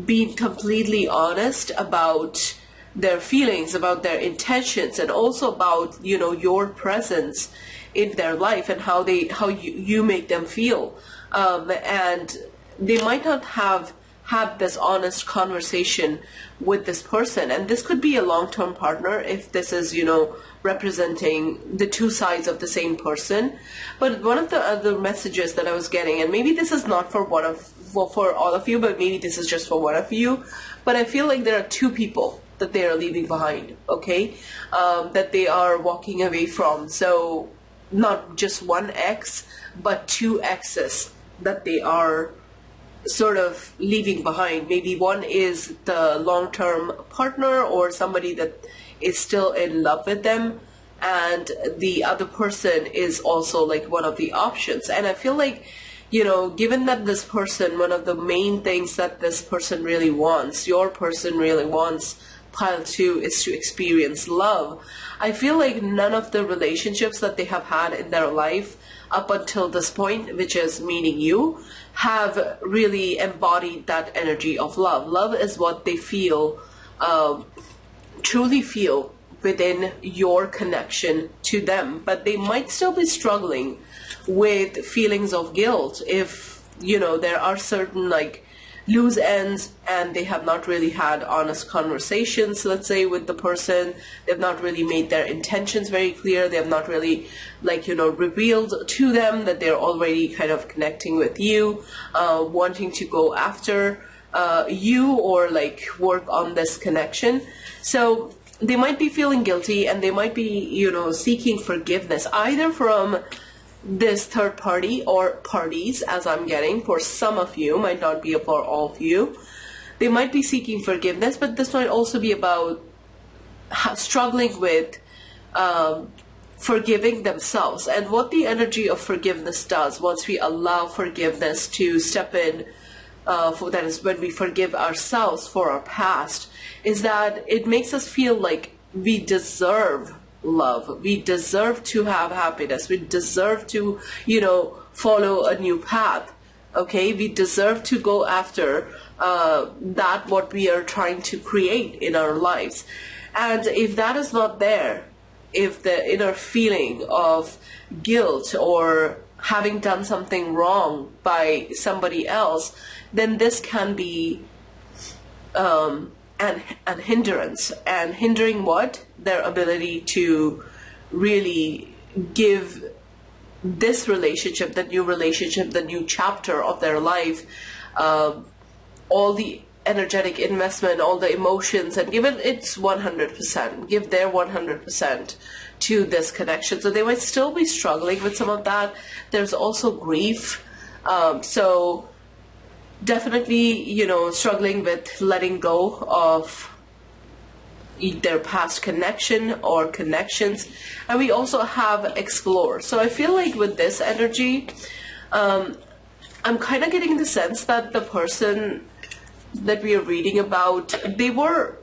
been completely honest about their feelings, about their intentions, and also about, your presence in their life and how you make them feel. And they might not have had this honest conversation with this person. And this could be a long-term partner if this is, representing the two sides of the same person. But one of the other messages that I was getting, and maybe this is not for for all of you, but maybe this is just for one of you, but I feel like there are two people that they are leaving behind, okay, that they are walking away from. So not just one ex, but two exes that they are sort of leaving behind. Maybe one is the long-term partner or somebody that is still in love with them, and the other person is also like one of the options. And I feel like, given that this person, one of the main things that this person really wants, your person really wants, pile 2, is to experience love. I feel like none of the relationships that they have had in their life up until this point, which is meeting you, have really embodied that energy of love. Love is what they feel, truly feel within your connection to them. But they might still be struggling with feelings of guilt if, there are certain like loose ends and they have not really had honest conversations, let's say, with the person. They've not really made their intentions very clear. They have not really revealed to them that they're already kind of connecting with you, wanting to go after you or like work on this connection. So they might be feeling guilty, and they might be, seeking forgiveness either from this third party or parties, as I'm getting. For some of you, might not be for all of you. They might be seeking forgiveness, but this might also be about struggling with forgiving themselves. And what the energy of forgiveness does, once we allow forgiveness to step in, that is when we forgive ourselves for our past, is that it makes us feel like we deserve love. We deserve to have happiness. We deserve to, follow a new path. Okay, we deserve to go after that what we are trying to create in our lives. And if that is not there, if the inner feeling of guilt or having done something wrong by somebody else, then this can be an hindrance, and hindering what? Their ability to really give this relationship, the new relationship, the new chapter of their life, all the energetic investment, all the emotions, and give it its 100%, give their 100% to this connection. So they might still be struggling with some of that. There's also grief. So definitely, struggling with letting go of their past connection or connections. And we also have explore. So I feel like with this energy, I'm kind of getting the sense that the person that we are reading about, they were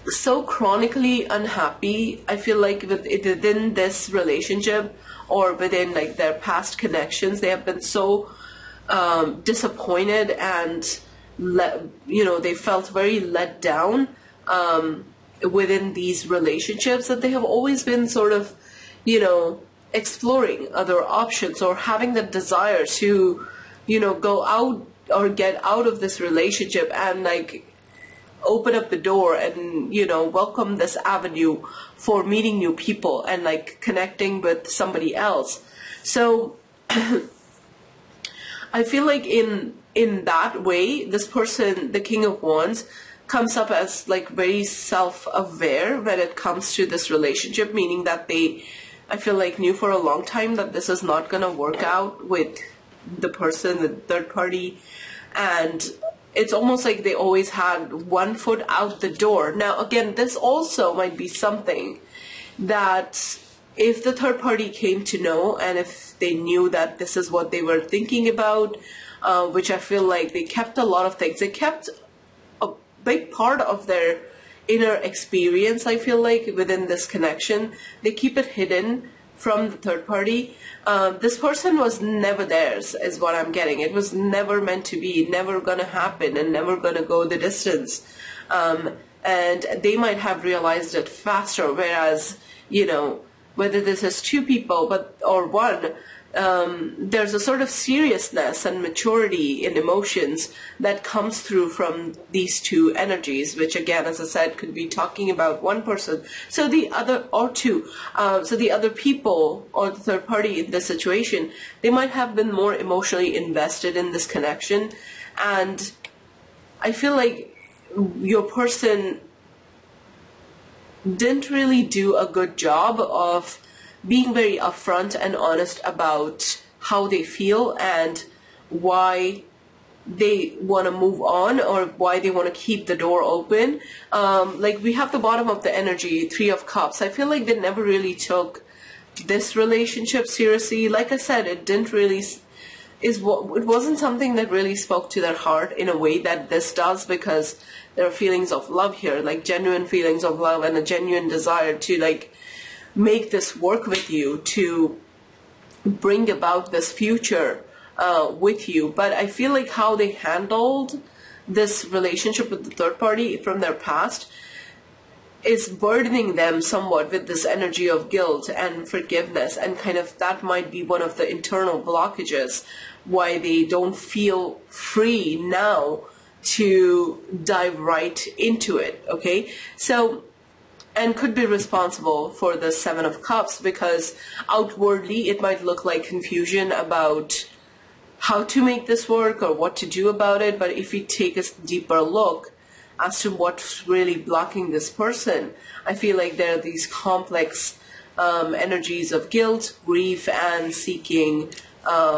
so chronically unhappy. I feel like within this relationship or within like their past connections, they have been so disappointed, and they felt very let down within these relationships, that they have always been sort of exploring other options or having the desire to go out or get out of this relationship and like open up the door and welcome this avenue for meeting new people and like connecting with somebody else. So I feel like in that way, this person, the King of Wands, comes up as like very self-aware when it comes to this relationship, meaning that I feel like knew for a long time that this is not going to work out with the person, the third party. And it's almost like they always had one foot out the door. Now, again, this also might be something that if the third party came to know, and if they knew that this is what they were thinking about, which I feel like they kept a lot of things. They kept a big part of their inner experience, I feel like, within this connection. They keep it hidden from the third party. This person was never theirs, is what I'm getting. It was never meant to be, never gonna happen, and never gonna go the distance. And they might have realized it faster, whereas, you know, whether this is two people or one, there's a sort of seriousness and maturity in emotions that comes through from these two energies, which again, as I said, could be talking about one person. So the other, or two, so the other people or the third party in this situation, they might have been more emotionally invested in this connection. And I feel like your person didn't really do a good job of being very upfront and honest about how they feel and why they want to move on, or why they want to keep the door open. Like we have the bottom of the energy, Three of Cups. I feel like they never really took this relationship seriously. Like I said, it didn't really it wasn't something that really spoke to their heart in a way that this does, because there are feelings of love here, like genuine feelings of love and a genuine desire to like make this work with you, to bring about this future with you. But I feel like how they handled this relationship with the third party from their past is burdening them somewhat with this energy of guilt and forgiveness, and kind of that might be one of the internal blockages why they don't feel free now to dive right into it. Okay, so, and could be responsible for the Seven of Cups, because outwardly it might look like confusion about how to make this work or what to do about it. But if we take a deeper look as to what's really blocking this person, I feel like there are these complex energies of guilt, grief, and seeking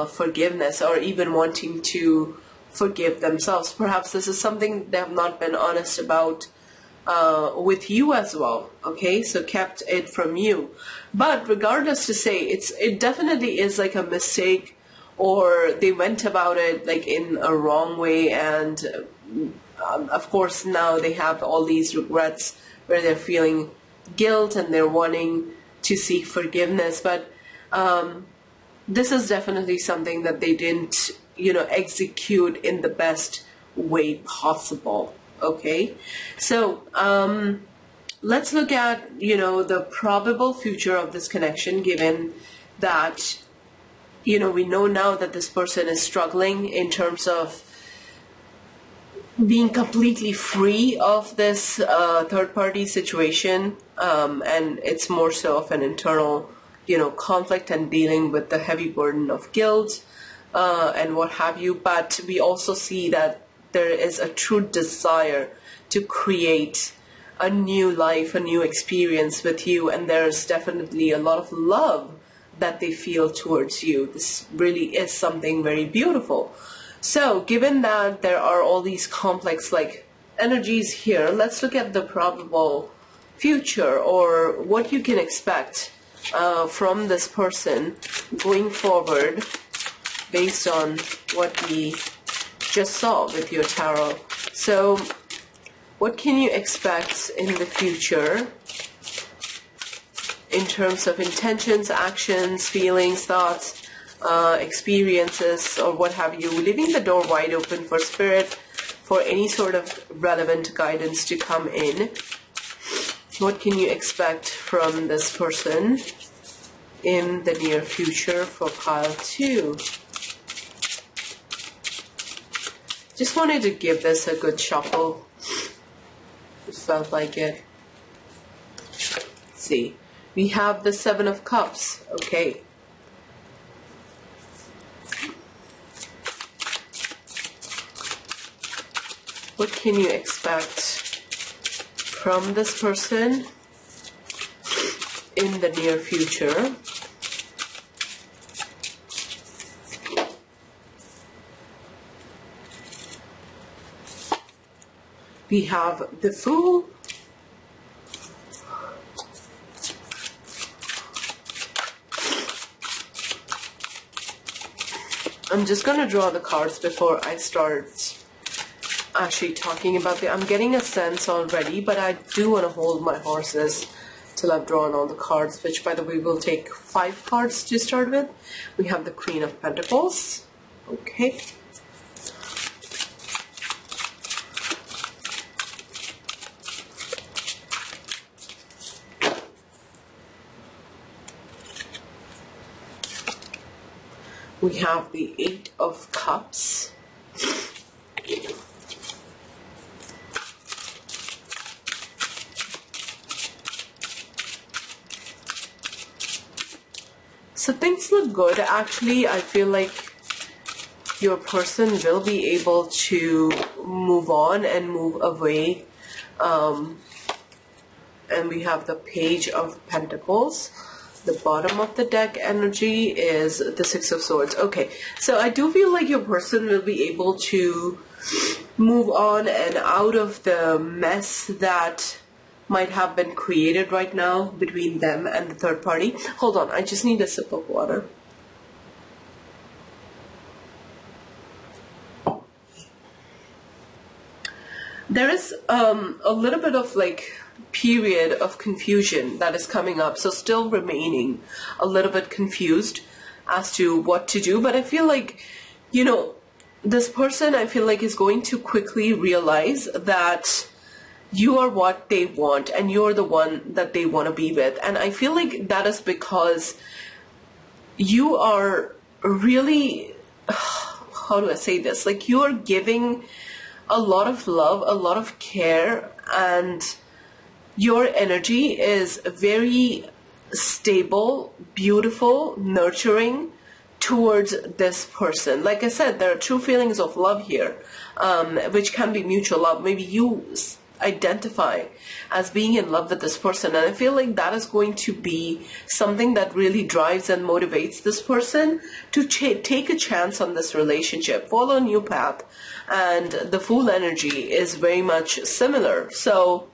forgiveness, or even wanting to forgive themselves. Perhaps this is something they have not been honest about with you as well. Okay, so kept it from you. But regardless to say, it definitely is like a mistake, or they went about it like in a wrong way, and of course now they have all these regrets where they're feeling guilt and they're wanting to seek forgiveness. But this is definitely something that they didn't, execute in the best way possible. Okay, so let's look at, the probable future of this connection, given that, we know now that this person is struggling in terms of being completely free of this third-party situation, and it's more so of an internal, conflict and dealing with the heavy burden of guilt and what have you. But we also see that there is a true desire to create a new life, a new experience with you, and there's definitely a lot of love that they feel towards you. This really is something very beautiful. So given that there are all these complex energies here, let's look at the probable future, or what you can expect from this person going forward based on what we just saw with your tarot. So what can you expect in the future in terms of intentions, actions, feelings, thoughts, experiences, or what have you, leaving the door wide open for spirit, for any sort of relevant guidance to come in. What can you expect from this person in the near future for pile 2? Just wanted to give this a good shuffle. It felt like it. Let's see. We have the Seven of Cups. Okay. What can you expect from this person in the near future? We have the Fool. I'm just going to draw the cards before I start actually talking about it. I'm getting a sense already, but I do want to hold my horses till I've drawn all the cards, which, by the way, will take 5 cards to start with. We have the Queen of Pentacles. Okay. We have the 8 of Cups. So things look good. Actually, I feel like your person will be able to move on and move away. And we have the Page of Pentacles. The bottom of the deck energy is the Six of Swords. Okay, so I do feel like your person will be able to move on and out of the mess that might have been created right now between them and the third party. Hold on, I just need a sip of water. There is a little bit of like period of confusion that is coming up, so still remaining a little bit confused as to what to do. But I feel like, you know, this person, I feel like, is going to quickly realize that you are what they want and you're the one that they want to be with. And I feel like that is because you are really, how do I say this, like you are giving a lot of love, a lot of care, and your energy is very stable, beautiful, nurturing towards this person. Like I said, there are true feelings of love here, which can be mutual love. Maybe you identify as being in love with this person, and I feel like that is going to be something that really drives and motivates this person to take a chance on this relationship, follow a new path. And the Fool energy is very much similar. So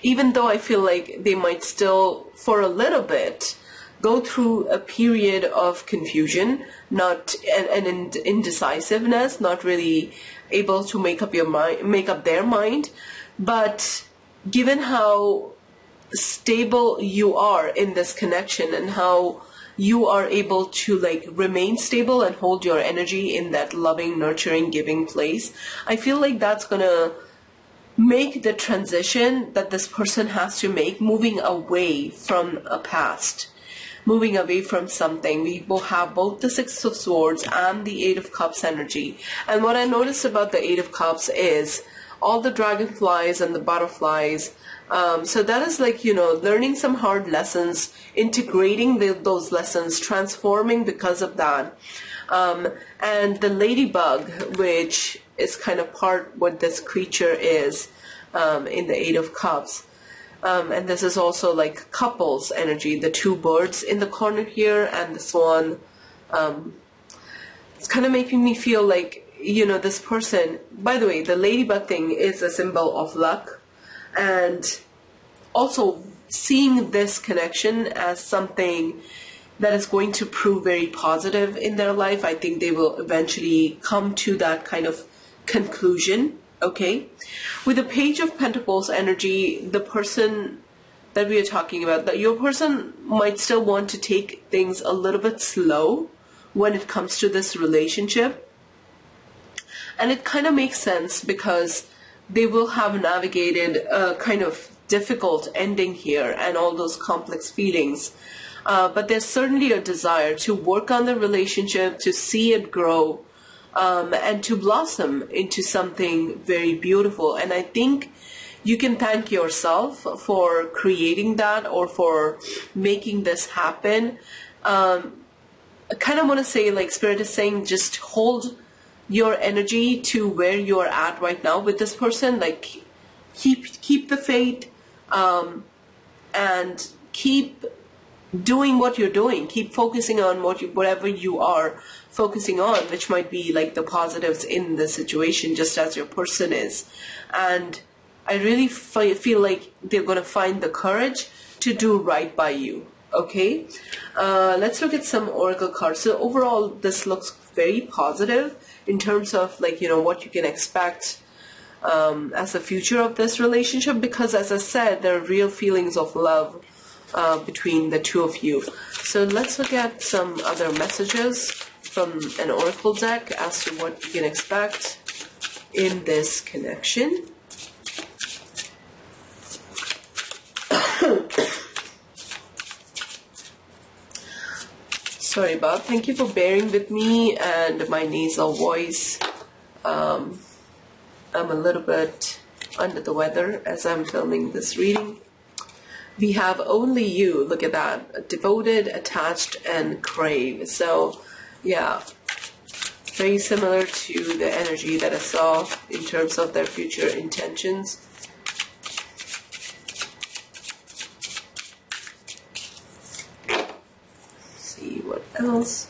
even though I feel like they might still, for a little bit, go through a period of confusion, and indecisiveness, not really able to make up their mind, but given how stable you are in this connection and how you are able to like remain stable and hold your energy in that loving, nurturing, giving place, I feel like that's gonna make the transition that this person has to make, moving away from a past, moving away from something. We will have both the Six of Swords and the Eight of Cups energy. And what I noticed about the Eight of Cups is all the dragonflies and the butterflies. So that is like, you know, learning some hard lessons, integrating those lessons, transforming because of that. And the ladybug, which is kind of part what this creature is in the Eight of Cups. And this is also like couples energy, the 2 birds in the corner here and the swan. It's kind of making me feel like, you know, this person, by the way, the ladybug thing is a symbol of luck. And also seeing this connection as something that is going to prove very positive in their life. I think they will eventually come to that kind of conclusion. Okay, with the Page of Pentacles energy, the person that we are talking about, that your person might still want to take things a little bit slow when it comes to this relationship. And it kind of makes sense because they will have navigated a kind of difficult ending here and all those complex feelings. But there's certainly a desire to work on the relationship, to see it grow, and to blossom into something very beautiful. And I think you can thank yourself for creating that or for making this happen. I kind of want to say, like Spirit is saying, just hold your energy to where you are at right now with this person. Like keep the faith, and keep doing what you're doing. Keep focusing on whatever you are focusing on, which might be like the positives in the situation, just as your person is. And I really feel like they're going to find the courage to do right by you. Okay, let's look at some oracle cards. So overall, this looks very positive in terms of like, you know, what you can expect as the future of this relationship, because as I said, there are real feelings of love between the two of you. So let's look at some other messages from an oracle deck as to what you can expect in this connection. Sorry, Bob. Thank you for bearing with me and my nasal voice. I'm a little bit under the weather as I'm filming this reading. We have only you. Look at that. Devoted, attached, and crave. So, yeah, very similar to the energy that I saw in terms of their future intentions. See what else.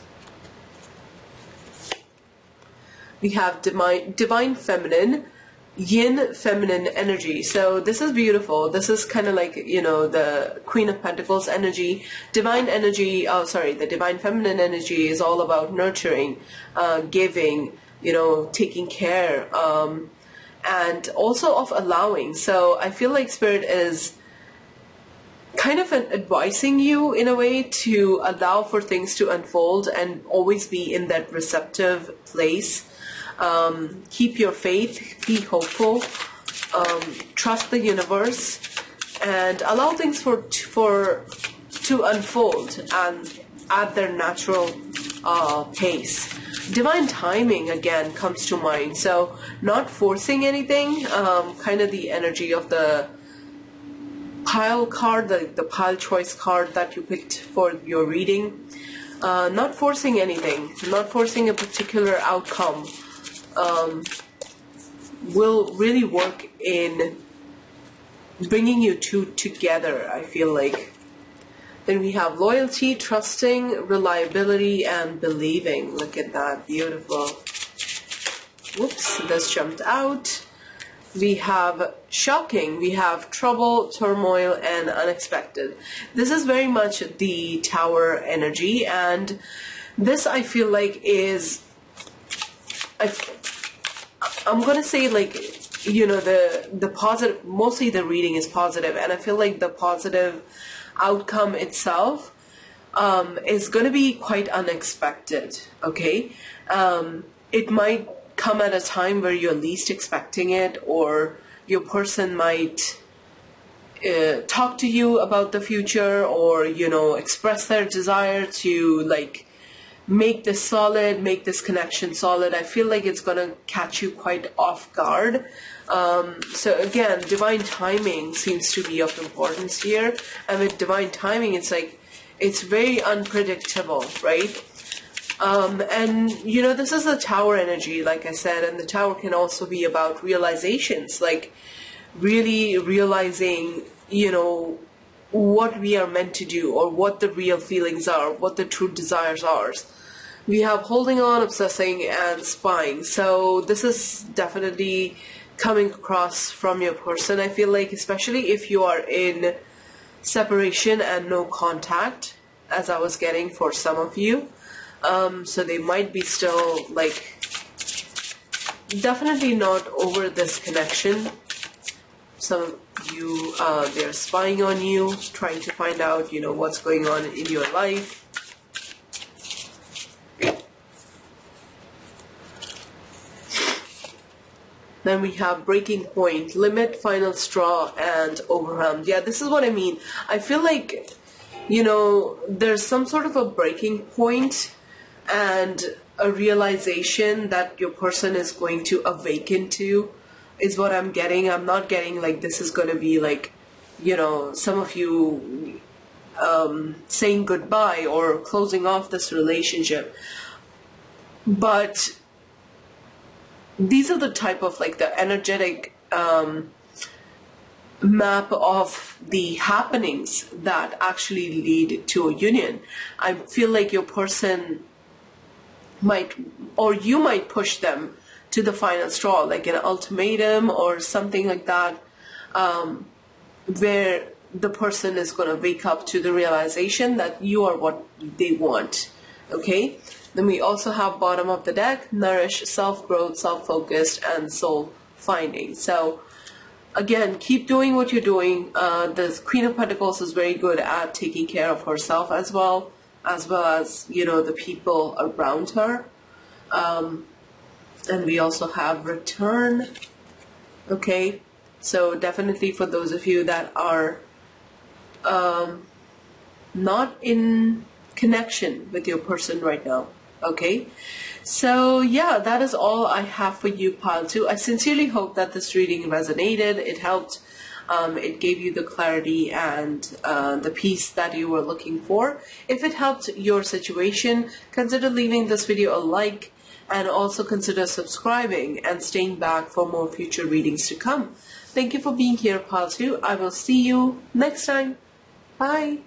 We have divine feminine, yin feminine energy. So this is beautiful. This is kind of like, you know, the Queen of Pentacles energy. Divine energy, the divine feminine energy is all about nurturing, giving, you know, taking care, and also of allowing. So I feel like Spirit is kind of advising you in a way to allow for things to unfold and always be in that receptive place. Keep your faith, be hopeful, trust the universe, and allow things to unfold and at their natural pace. Divine timing again comes to mind, so not forcing anything, kind of the energy of the pile card, the pile choice card that you picked for your reading. Not forcing anything, not forcing a particular outcome will really work in bringing you two together, I feel like. Then we have loyalty, trusting, reliability, and believing. Look at that, beautiful. Whoops, this jumped out. We have shocking, we have trouble, turmoil, and unexpected. This is very much the Tower energy, and this I feel like is, I'm gonna say, like, you know, the positive, mostly the reading is positive, and I feel like the positive outcome itself is gonna be quite unexpected, okay? It might come at a time where you're least expecting it, or your person might talk to you about the future, or, you know, express their desire to, like, make this solid, make this connection solid. I feel like it's going to catch you quite off guard. So again, divine timing seems to be of importance here. And with divine timing, it's like, it's very unpredictable, right? And, you know, this is the Tower energy, like I said, and the Tower can also be about realizations, like really realizing, you know, what we are meant to do, or what the real feelings are, what the true desires are. We have holding on, obsessing, and spying. So this is definitely coming across from your person, I feel like, especially if you are in separation and no contact, as I was getting for some of you. So they might be still, like, definitely not over this connection. Some of you, they're spying on you, trying to find out, you know, what's going on in your life. Then we have breaking point, limit, final straw, and overwhelmed. Yeah, this is what I mean. I feel like, you know, there's some sort of a breaking point and a realization that your person is going to awaken to, is what I'm getting. I'm not getting like this is going to be like, you know, some of you saying goodbye or closing off this relationship. But these are the type of, like, the energetic map of the happenings that actually lead to a union. I feel like your person might, or you might push them to the final straw, like an ultimatum or something like that, where the person is going to wake up to the realization that you are what they want. Okay, then we also have bottom of the deck, nourish, self-growth, self-focused, and soul finding. So again, keep doing what you're doing. The Queen of Pentacles is very good at taking care of herself as well as, you know, the people around her. And we also have return. Okay, so definitely for those of you that are not in connection with your person right now. Okay, so yeah, that is all I have for you, pile 2. I sincerely hope that this reading resonated. It helped. It gave you the clarity and the peace that you were looking for. If it helped your situation, consider leaving this video a like, and also consider subscribing and staying back for more future readings to come. Thank you for being here, pile 2. I will see you next time. Bye.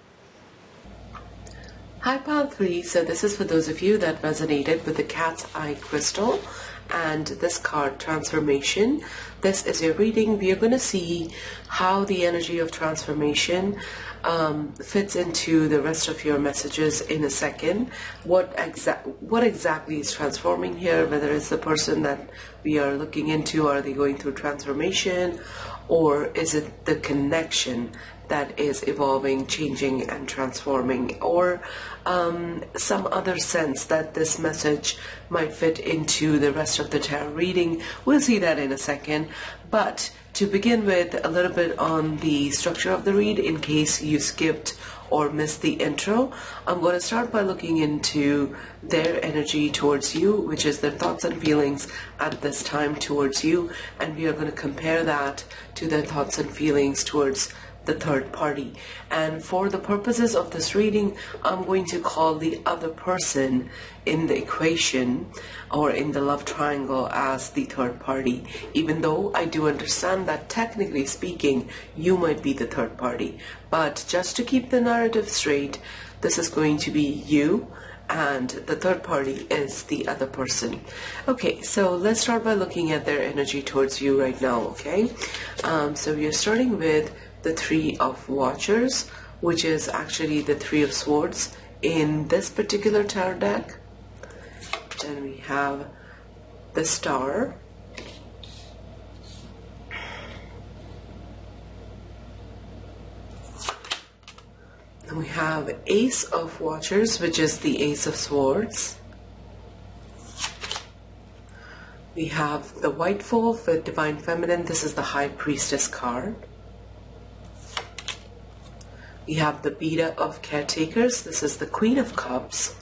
Hi, pile 3. So this is for those of you that resonated with the cat's eye crystal and this card, transformation. This is your reading. We are going to see how the energy of transformation fits into the rest of your messages in a second. What exactly is transforming here, whether it's the person that we are looking into, are they going through transformation, or is it the connection that is evolving, changing, and transforming, or some other sense that this message might fit into the rest of the tarot reading. We'll see that in a second. But to begin with, a little bit on the structure of the read, in case you skipped or missed the intro, I'm going to start by looking into their energy towards you, which is their thoughts and feelings at this time towards you, and we are going to compare that to their thoughts and feelings towards the third party. And for the purposes of this reading, I'm going to call the other person in the equation or in the love triangle as the third party, even though I do understand that technically speaking you might be the third party. But just to keep the narrative straight, this is going to be you and the third party is the other person. Okay, so let's start by looking at their energy towards you right now. Okay, so we are starting with the Three of Watchers, which is actually the Three of Swords in this particular tarot deck. Then we have the Star, and we have Ace of Watchers, which is the Ace of Swords. We have the White Wolf with Divine Feminine. This is the High Priestess card. We have the Beta of Caretakers. This is the Queen of Cups.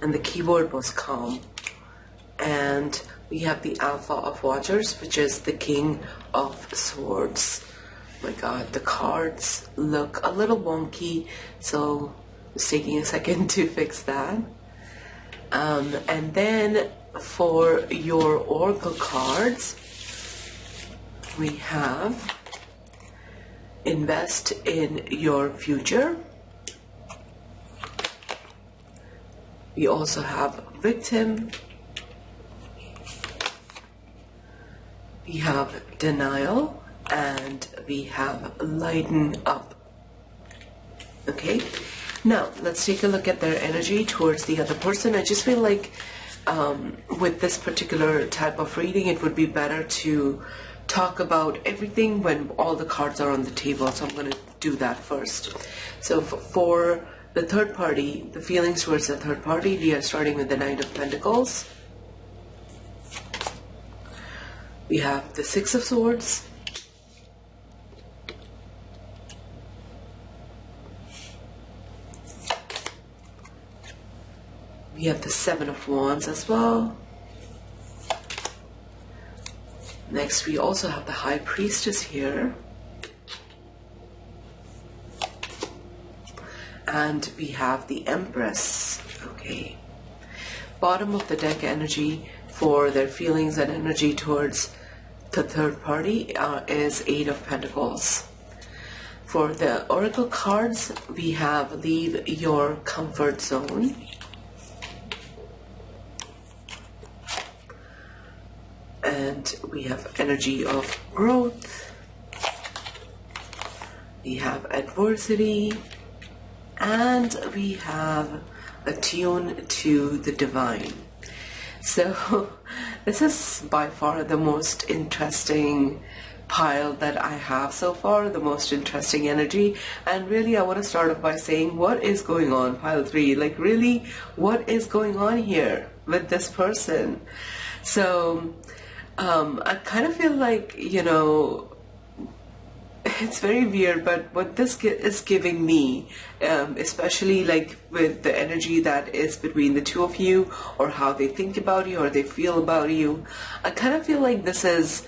And the keyword was calm. And we have the Alpha of Watchers, which is the King of Swords. Oh my God, the cards look a little wonky, so it's taking a second to fix that. And then for your Oracle cards, we have Invest in Your Future. We also have Victim. We have Denial, and we have Lighten Up. Okay, now let's take a look at their energy towards the other person. I just feel like with this particular type of reading, it would be better to talk about everything when all the cards are on the table, so I'm going to do that first. So for the third party, the feelings towards the third party, we are starting with the Knight of Pentacles. We have the Six of Swords. We have the Seven of Wands as well. Next, we also have the High Priestess here. And we have the Empress. Okay. Bottom of the deck energy for their feelings and energy towards The third party is Eight of Pentacles. For the oracle cards, we have leave your comfort zone. And we have energy of growth. We have adversity. And we have attune to the divine. So this is by far the most interesting pile that I have so far, the most interesting energy. And really I want to start off by saying, what is going on, pile 3? Like, really, what is going on here with this person? So I kind of feel like, you know, it's very weird, but what this is giving me, especially like with the energy that is between the two of you, or how they think about you or they feel about you, I kind of feel like this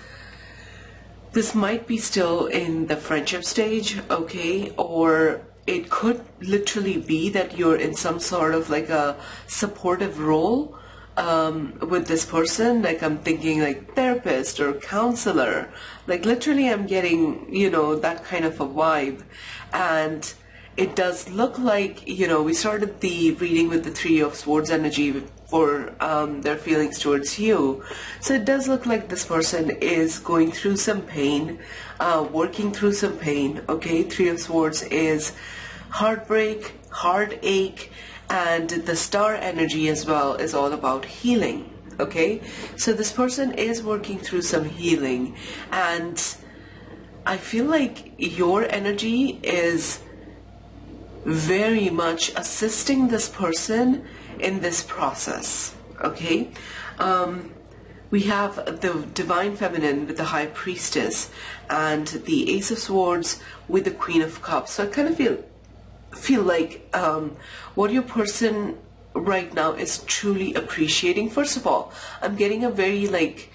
might be still in the friendship stage, okay? Or it could literally be that you're in some sort of like a supportive role with this person. Like, I'm thinking like therapist or counselor. Like, literally I'm getting, you know, that kind of a vibe. And it does look like, you know, we started the reading with the Three of Swords energy for their feelings towards you. So it does look like this person is going through some pain, working through some pain, okay? Three of Swords is heartbreak, heartache, and the star energy as well is all about healing, okay? So this person is working through some healing, and I feel like your energy is very much assisting this person in this process, okay? We have the Divine Feminine with the High Priestess and the Ace of Swords with the Queen of Cups. So I kind of feel like what your person right now is truly appreciating. First of all, I'm getting a very like,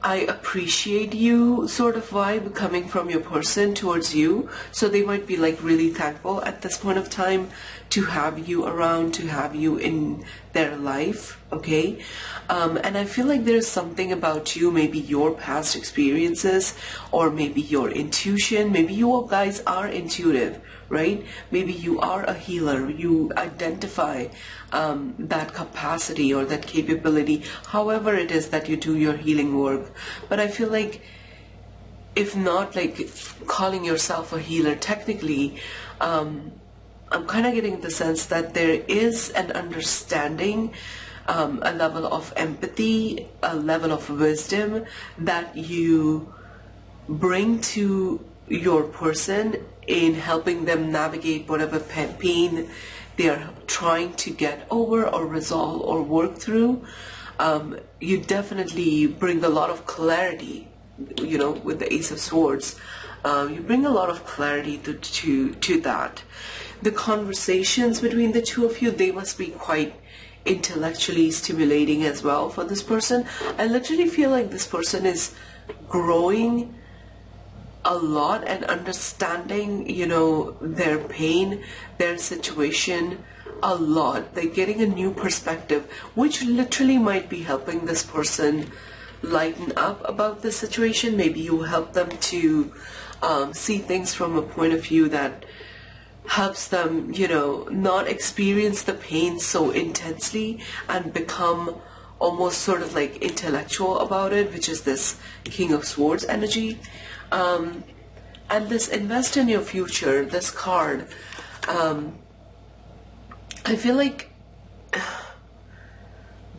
I appreciate you sort of vibe coming from your person towards you. So they might be like really thankful at this point of time to have you around, to have you in their life, okay? And I feel like there's something about you, maybe your past experiences, or maybe your intuition. Maybe you all guys are intuitive, right? Maybe you are a healer. You identify that capacity or that capability, however it is that you do your healing work. But I feel like, if not like calling yourself a healer technically, I'm kind of getting the sense that there is an understanding, a level of empathy, a level of wisdom that you bring to your person in helping them navigate whatever pain they are trying to get over or resolve or work through. You definitely bring a lot of clarity, you know, with the Ace of Swords. You bring a lot of clarity to that. The conversations between the two of you, they must be quite intellectually stimulating as well for this person. I literally feel like this person is growing a lot and understanding, you know, their pain, their situation a lot. They're getting a new perspective, which literally might be helping this person lighten up about the situation. Maybe you help them to see things from a point of view that helps them, you know, not experience the pain so intensely and become almost sort of like intellectual about it, which is this King of Swords energy. And this invest in your future, this card, I feel like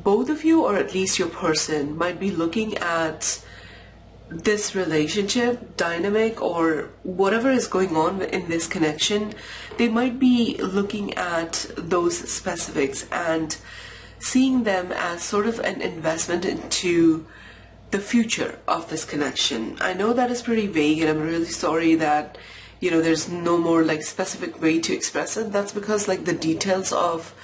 both of you, or at least your person, might be looking at this relationship dynamic or whatever is going on in this connection. They might be looking at those specifics and seeing them as sort of an investment into the future of this connection. I know that is pretty vague, and I'm really sorry that, you know, there's no more like specific way to express it. That's because like the details of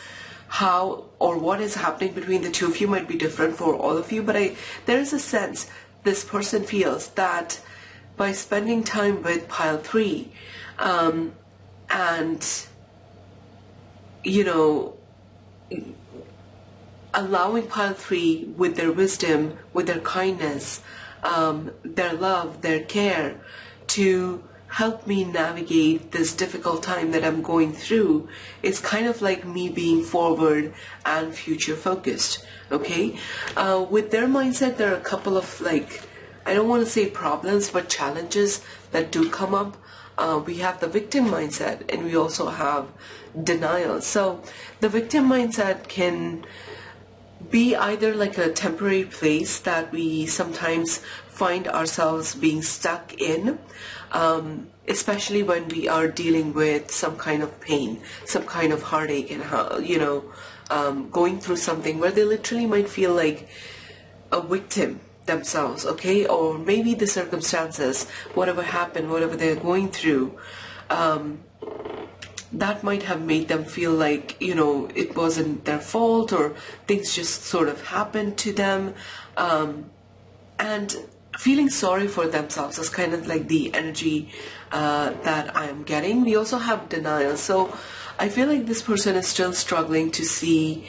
how or what is happening between the two of you might be different for all of you, but there is a sense this person feels that by spending time with pile 3 and, you know, allowing pile 3 with their wisdom, with their kindness, their love, their care to help me navigate this difficult time that I'm going through. Is kind of like me being forward and future focused. Okay, with their mindset, there are a couple of, like, I don't want to say problems, but challenges that do come up. We have the victim mindset, and we also have denial. So the victim mindset can be either like a temporary place that we sometimes find ourselves being stuck in, especially when we are dealing with some kind of pain, some kind of heartache, and going through something where they literally might feel like a victim themselves, okay? Or maybe the circumstances, whatever happened, whatever they're going through, that might have made them feel like, it wasn't their fault, or things just sort of happened to them. And feeling sorry for themselves is kind of like the energy that I'm getting. We also have denial. So I feel like this person is still struggling to see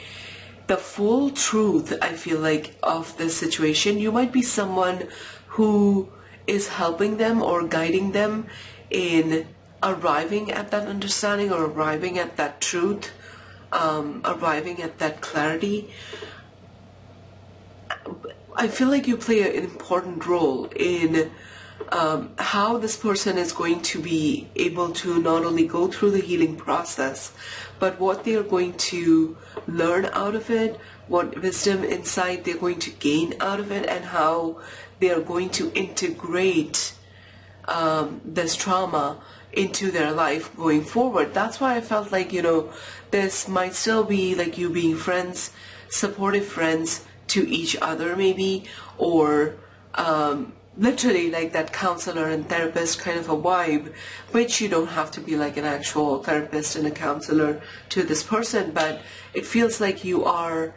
the full truth, I feel like, of this situation. You might be someone who is helping them or guiding them in arriving at that understanding, or arriving at that truth, arriving at that clarity. I feel like you play an important role in how this person is going to be able to not only go through the healing process, but what they are going to learn out of it, what wisdom, insight they're going to gain out of it, and how they are going to integrate this trauma into their life going forward. That's why I felt like, this might still be like you being friends, supportive friends to each other maybe, or literally like that counselor and therapist kind of a vibe, which you don't have to be like an actual therapist and a counselor to this person, but it feels like you are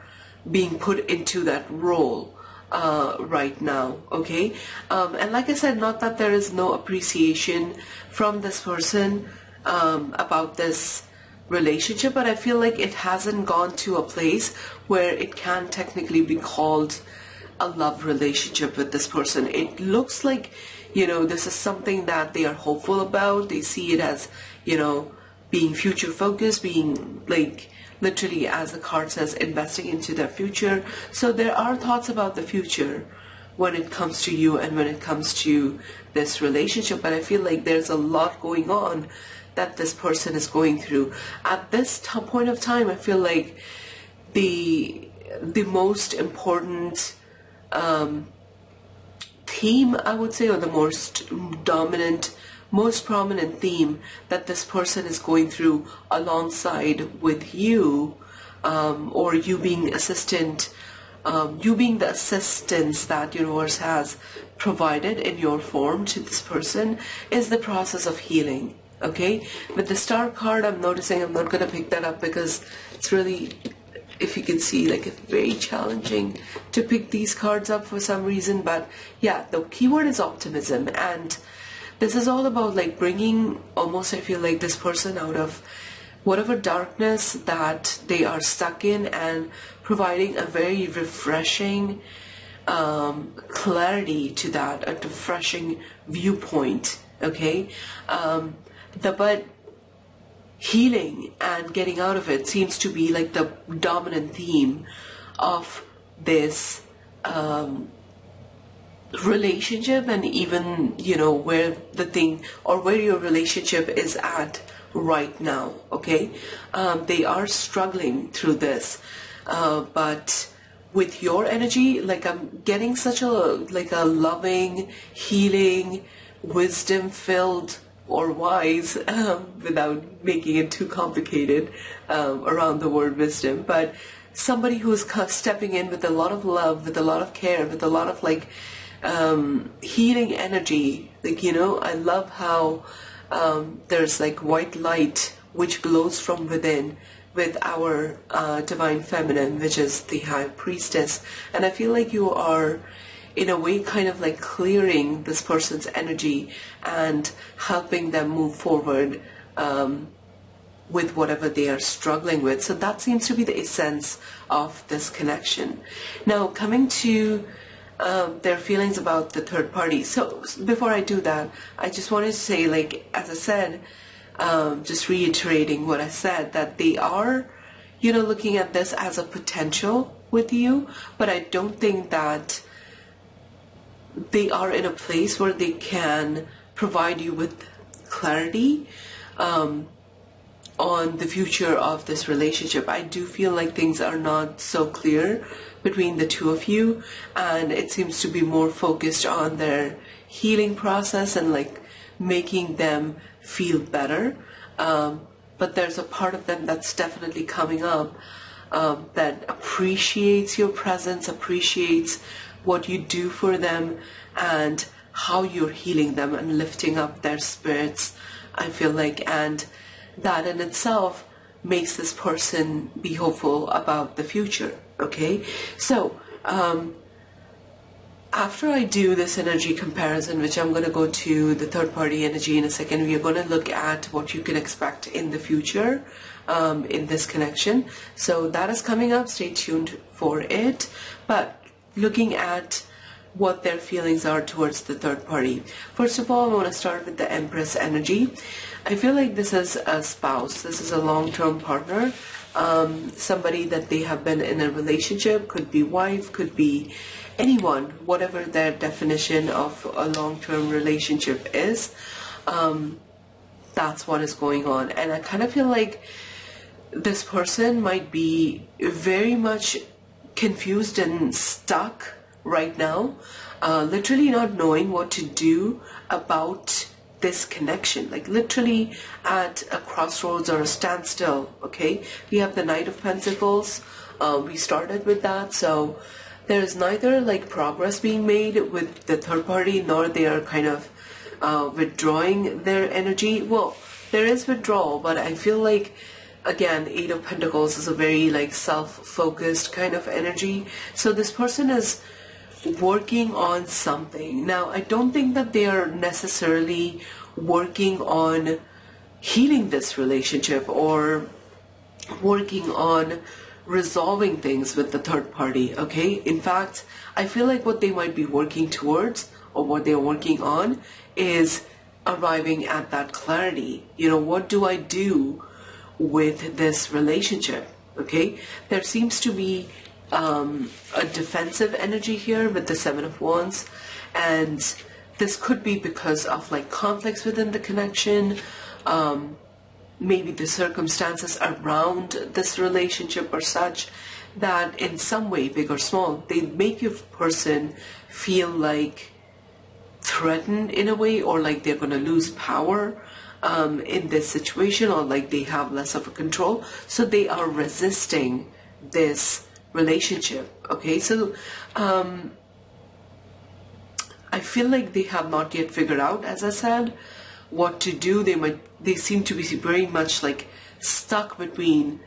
being put into that role right now, okay? And like I said, not that there is no appreciation from this person about this relationship, but I feel like it hasn't gone to a place where it can technically be called a love relationship with this person. It looks like, this is something that they are hopeful about. They see it as, being future focused, being like, literally, as the card says, investing into their future. So there are thoughts about the future when it comes to you and when it comes to this relationship, but I feel like there's a lot going on that this person is going through. At this point of time, I feel like the most important theme, I would say, or the most dominant, most prominent theme that this person is going through alongside with you, or you being you being the assistance that universe has provided in your form to this person, is the process of healing. Okay, with the star card, I'm noticing, I'm not going to pick that up because it's really, if you can see, like, it's very challenging to pick these cards up for some reason. But yeah, the keyword is optimism, and this is all about like bringing, almost, I feel like, this person out of whatever darkness that they are stuck in, and providing a very refreshing clarity to that, a refreshing viewpoint. Okay, but healing and getting out of it seems to be like the dominant theme of this relationship, and even, where the thing, or where your relationship is at right now. Okay, they are struggling through this, but with your energy, like, I'm getting such a loving, healing, wisdom filled, or wise, without making it too complicated around the word wisdom, but somebody who's stepping in with a lot of love, with a lot of care, with a lot of healing energy. I love how there's like white light which glows from within with our divine feminine, which is the high priestess, and I feel like you are, in a way, kind of like clearing this person's energy and helping them move forward with whatever they are struggling with. So that seems to be the essence of this connection. Now, coming to their feelings about the third party. So before I do that, I just wanted to say, like, as I said, just reiterating what I said, that they are, you know, looking at this as a potential with you, but I don't think that they are in a place where they can provide you with clarity on the future of this relationship. I do feel like things are not so clear between the two of you, and it seems to be more focused on their healing process and like making them feel better. But there's a part of them that's definitely coming up that appreciates your presence, appreciates what you do for them and how you're healing them and lifting up their spirits, I feel like, and that in itself makes this person be hopeful about the future. Okay, so after I do this energy comparison, which I'm going to go to the third party energy in a second, we are going to look at what you can expect in the future in this connection. So that is coming up, stay tuned for it. But looking at what their feelings are towards the third party. First of all, I want to start with the Empress energy. I feel like this is a spouse. This is a long-term partner. Somebody that they have been in a relationship, could be wife, could be anyone, whatever their definition of a long-term relationship is. That's what is going on. And I kind of feel like this person might be very much confused and stuck right now, literally not knowing what to do about this connection, like literally at a crossroads or a standstill. Okay, we have the Knight of Pentacles. We started with that, so there's neither like progress being made with the third party, nor they are kind of withdrawing their energy. Well, there is withdrawal, but I feel like, again, Eight of Pentacles is a very like self-focused kind of energy. So this person is working on something. Now, I don't think that they are necessarily working on healing this relationship or working on resolving things with the third party, okay? In fact, I feel like what they might be working towards or what they're working on is arriving at that clarity. You know, what do I do with this relationship? Okay, there seems to be a defensive energy here with the Seven of Wands, and this could be because of like conflicts within the connection, maybe the circumstances around this relationship are such that in some way, big or small, they make your person feel like threatened in a way, or like they're going to lose power in this situation, or like they have less of a control, so they are resisting this relationship. Okay, so I feel like they have not yet figured out, as I said, what to do. They seem to be very much like stuck between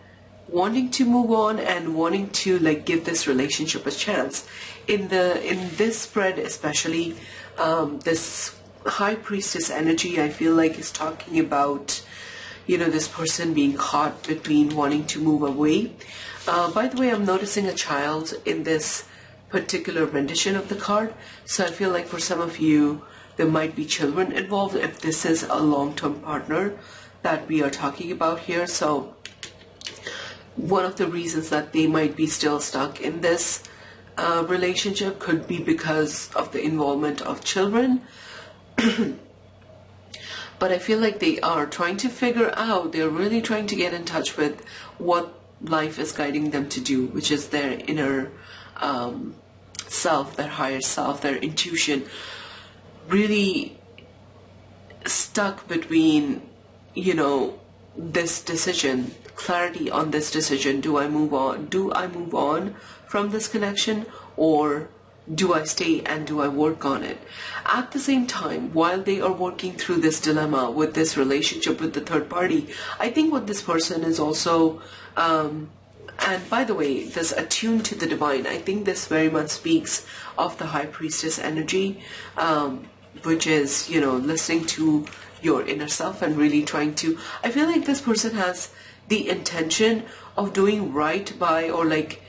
wanting to move on and wanting to like give this relationship a chance. In this spread especially, this High Priestess energy, I feel like, is talking about, you know, this person being caught between wanting to move away. By the way, I'm noticing a child in this particular rendition of the card, so I feel like for some of you there might be children involved if this is a long-term partner that we are talking about here. So one of the reasons that they might be still stuck in this relationship could be because of the involvement of children. But I feel like they are trying to figure out, they're really trying to get in touch with what life is guiding them to do, which is their inner self, their higher self, their intuition. Really stuck between, you know, this decision, clarity on this decision. Do I move on? Do I move on from this connection, or do I stay and do I work on it? At the same time, while they are working through this dilemma with this relationship with the third party, I think what this person is also, and by the way, this attuned to the divine, I think this very much speaks of the High Priestess energy, which is, you know, listening to your inner self and really trying to, I feel like this person has the intention of doing right by, or like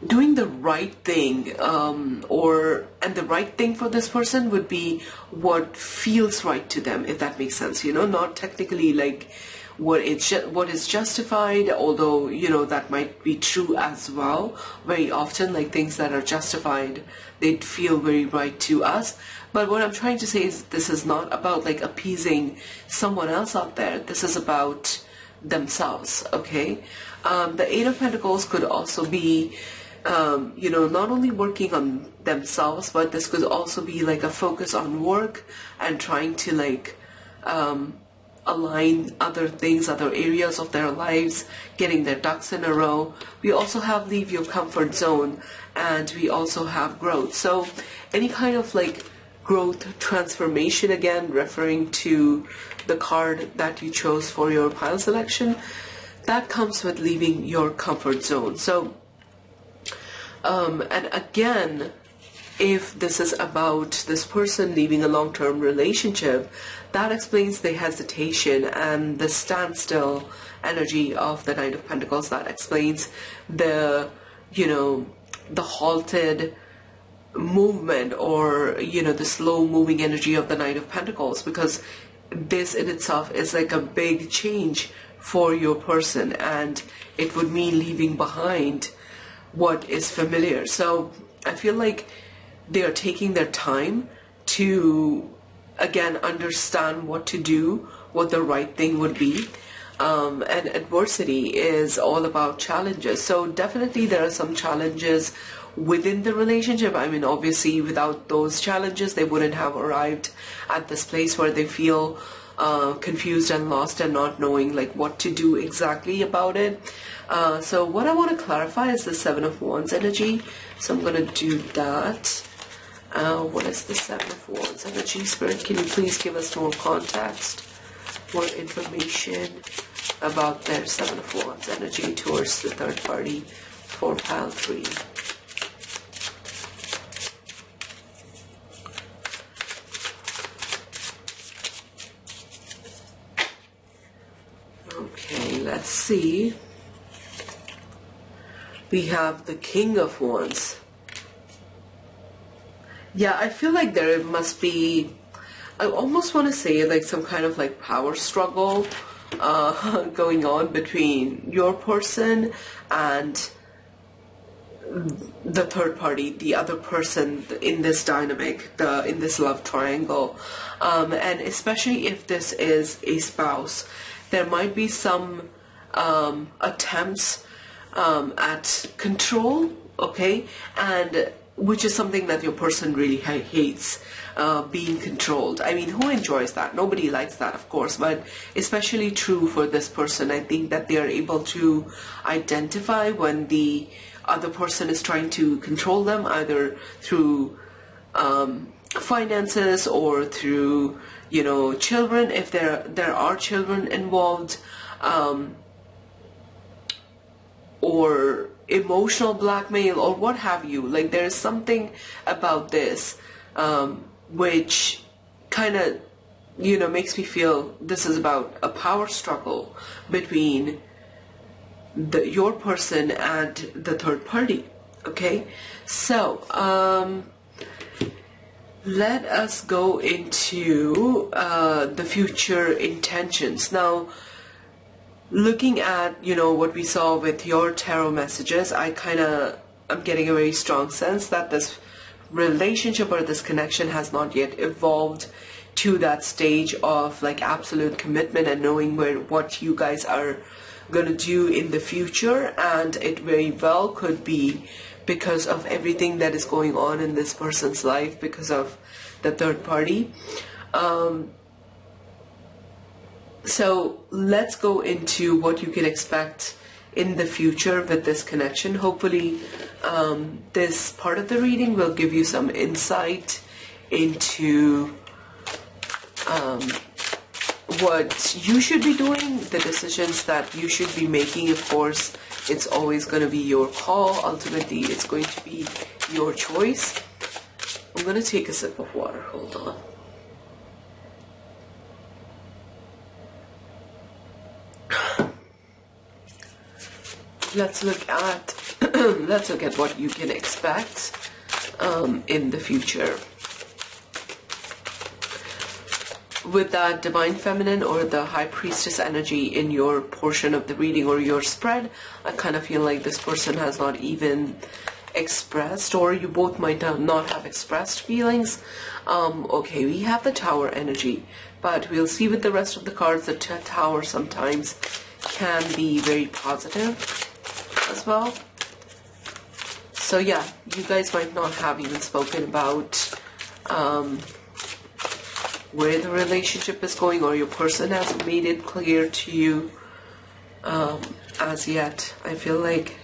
doing the right thing, and the right thing for this person would be what feels right to them, if that makes sense, not technically like what is justified, although that might be true as well. Very often, like, things that are justified, they feel very right to us. But what I'm trying to say is, this is not about like appeasing someone else out there. This is about themselves. Okay. The Eight of Pentacles could also be not only working on themselves, but this could also be like a focus on work and trying to like align other things, other areas of their lives, getting their ducks in a row. We also have leave your comfort zone, and we also have growth. So any kind of like growth, transformation, again referring to the card that you chose for your pile selection, that comes with leaving your comfort zone. So and again, if this is about this person leaving a long-term relationship, that explains the hesitation and the standstill energy of the Knight of Pentacles. That explains the, the halted movement, or, the slow moving energy of the Knight of Pentacles, because this in itself is like a big change for your person, and it would mean leaving behind what is familiar. So I feel like they are taking their time to, again, understand what to do, what the right thing would be. And adversity is all about challenges. So definitely there are some challenges within the relationship. I mean, obviously without those challenges, they wouldn't have arrived at this place where they feel confused and lost and not knowing like what to do exactly about it. So what I want to clarify is the Seven of Wands energy. So I'm going to do that. What is the Seven of Wands energy? Spirit, can you please give us more context, more information about their Seven of Wands energy towards the third party for pile 3? Okay, let's see. We have the King of Wands. Yeah, I feel like there must be, I almost want to say like some kind of like power struggle going on between your person and the third party, the other person in this dynamic, in this love triangle. And especially if this is a spouse, there might be some attempts at control, okay, and which is something that your person really hates, being controlled. I mean, who enjoys that? Nobody likes that, of course, but especially true for this person. I think that they are able to identify when the other person is trying to control them, either through finances or through, children, if there are children involved, or emotional blackmail or what have you. Like, there's something about this which kind of makes me feel this is about a power struggle between your person and the third party. Okay, so let us go into the future intentions now. Looking at, what we saw with your tarot messages, I'm getting a very strong sense that this relationship or this connection has not yet evolved to that stage of like absolute commitment and knowing what you guys are going to do in the future. And it very well could be because of everything that is going on in this person's life, because of the third party. So let's go into what you can expect in the future with this connection. Hopefully this part of the reading will give you some insight into what you should be doing, the decisions that you should be making. Of course, it's always going to be your call. Ultimately, it's going to be your choice. I'm going to take a sip of water. Hold on. Let's look at let's look at what you can expect in the future. With that divine feminine or the high priestess energy in your portion of the reading or your spread, I kind of feel like this person has not even expressed, or you both might not have expressed feelings. Okay, we have the Tower energy, but we'll see with the rest of the cards that Tower sometimes can be very positive as well. So yeah, you guys might not have even spoken about where the relationship is going, or your person hasn't made it clear to you as yet. I feel like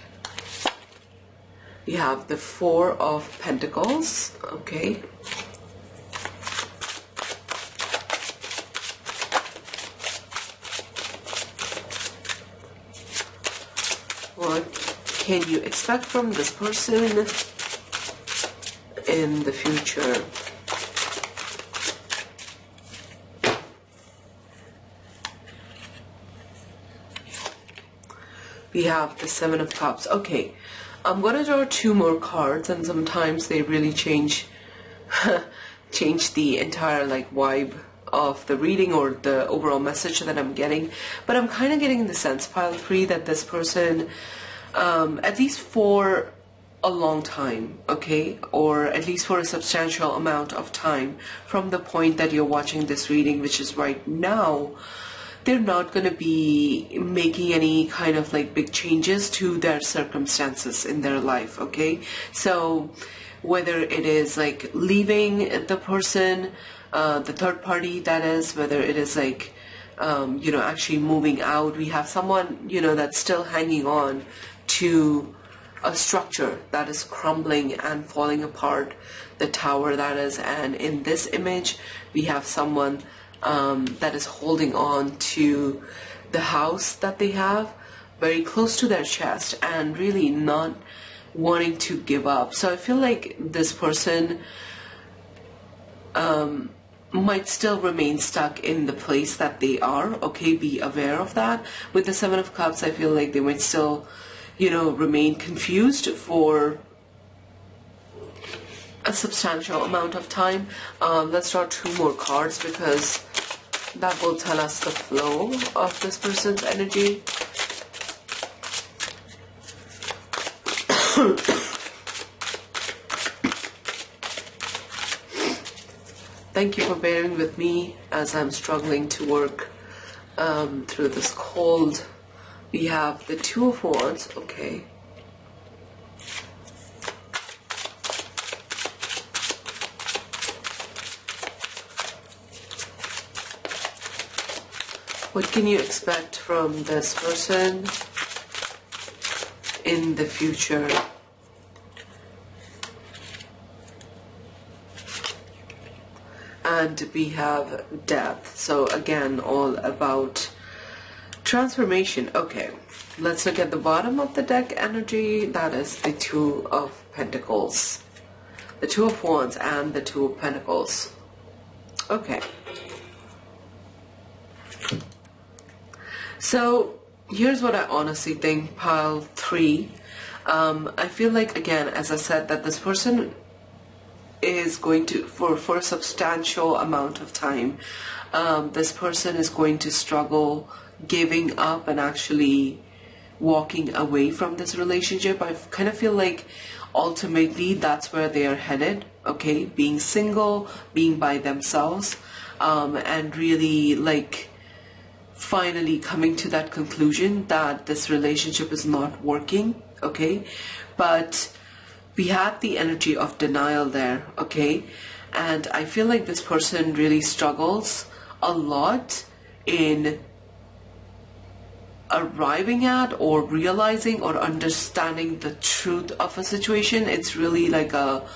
you have the Four of Pentacles, okay? What can you expect from this person in the future? We have the Seven of Cups. Okay, I'm gonna draw two more cards, and sometimes they really change change the entire like vibe of the reading or the overall message that I'm getting. But I'm kind of getting the sense, pile 3, that this person, at least for a long time, okay, or at least for a substantial amount of time from the point that you're watching this reading, which is right now, they're not going to be making any kind of like big changes to their circumstances in their life, okay? So whether it is like leaving the person, the third party that is, whether it is like, you know, actually moving out, we have someone, you know, that's still hanging on to a structure that is crumbling and falling apart, the Tower that is, and in this image we have someone that is holding on to the house that they have very close to their chest and really not wanting to give up. So I feel like this person might still remain stuck in the place that they are, okay? Be aware of that. With the Seven of Cups, I feel like they might still, you know, remain confused for a substantial amount of time. Let's draw two more cards because that will tell us the flow of this person's energy. Thank you for bearing with me as I'm struggling to work through this cold. We have the Two of Wands, okay. What can you expect from this person in the future? And we have Death. So again, all about transformation. Okay, let's look at the bottom of the deck energy. That is the Two of Pentacles, the Two of Wands, and the Two of Pentacles. Okay. So here's what I honestly think, pile 3. I feel like, again, as I said, that this person is going to, for a substantial amount of time, this person is going to struggle giving up and actually walking away from this relationship. I kind of feel like ultimately that's where they are headed, okay? Being single, being by themselves, and really like finally coming to that conclusion that this relationship is not working, okay? But we had the energy of denial there, okay? And I feel like this person really struggles a lot in arriving at or realizing or understanding the truth of a situation. It's really like a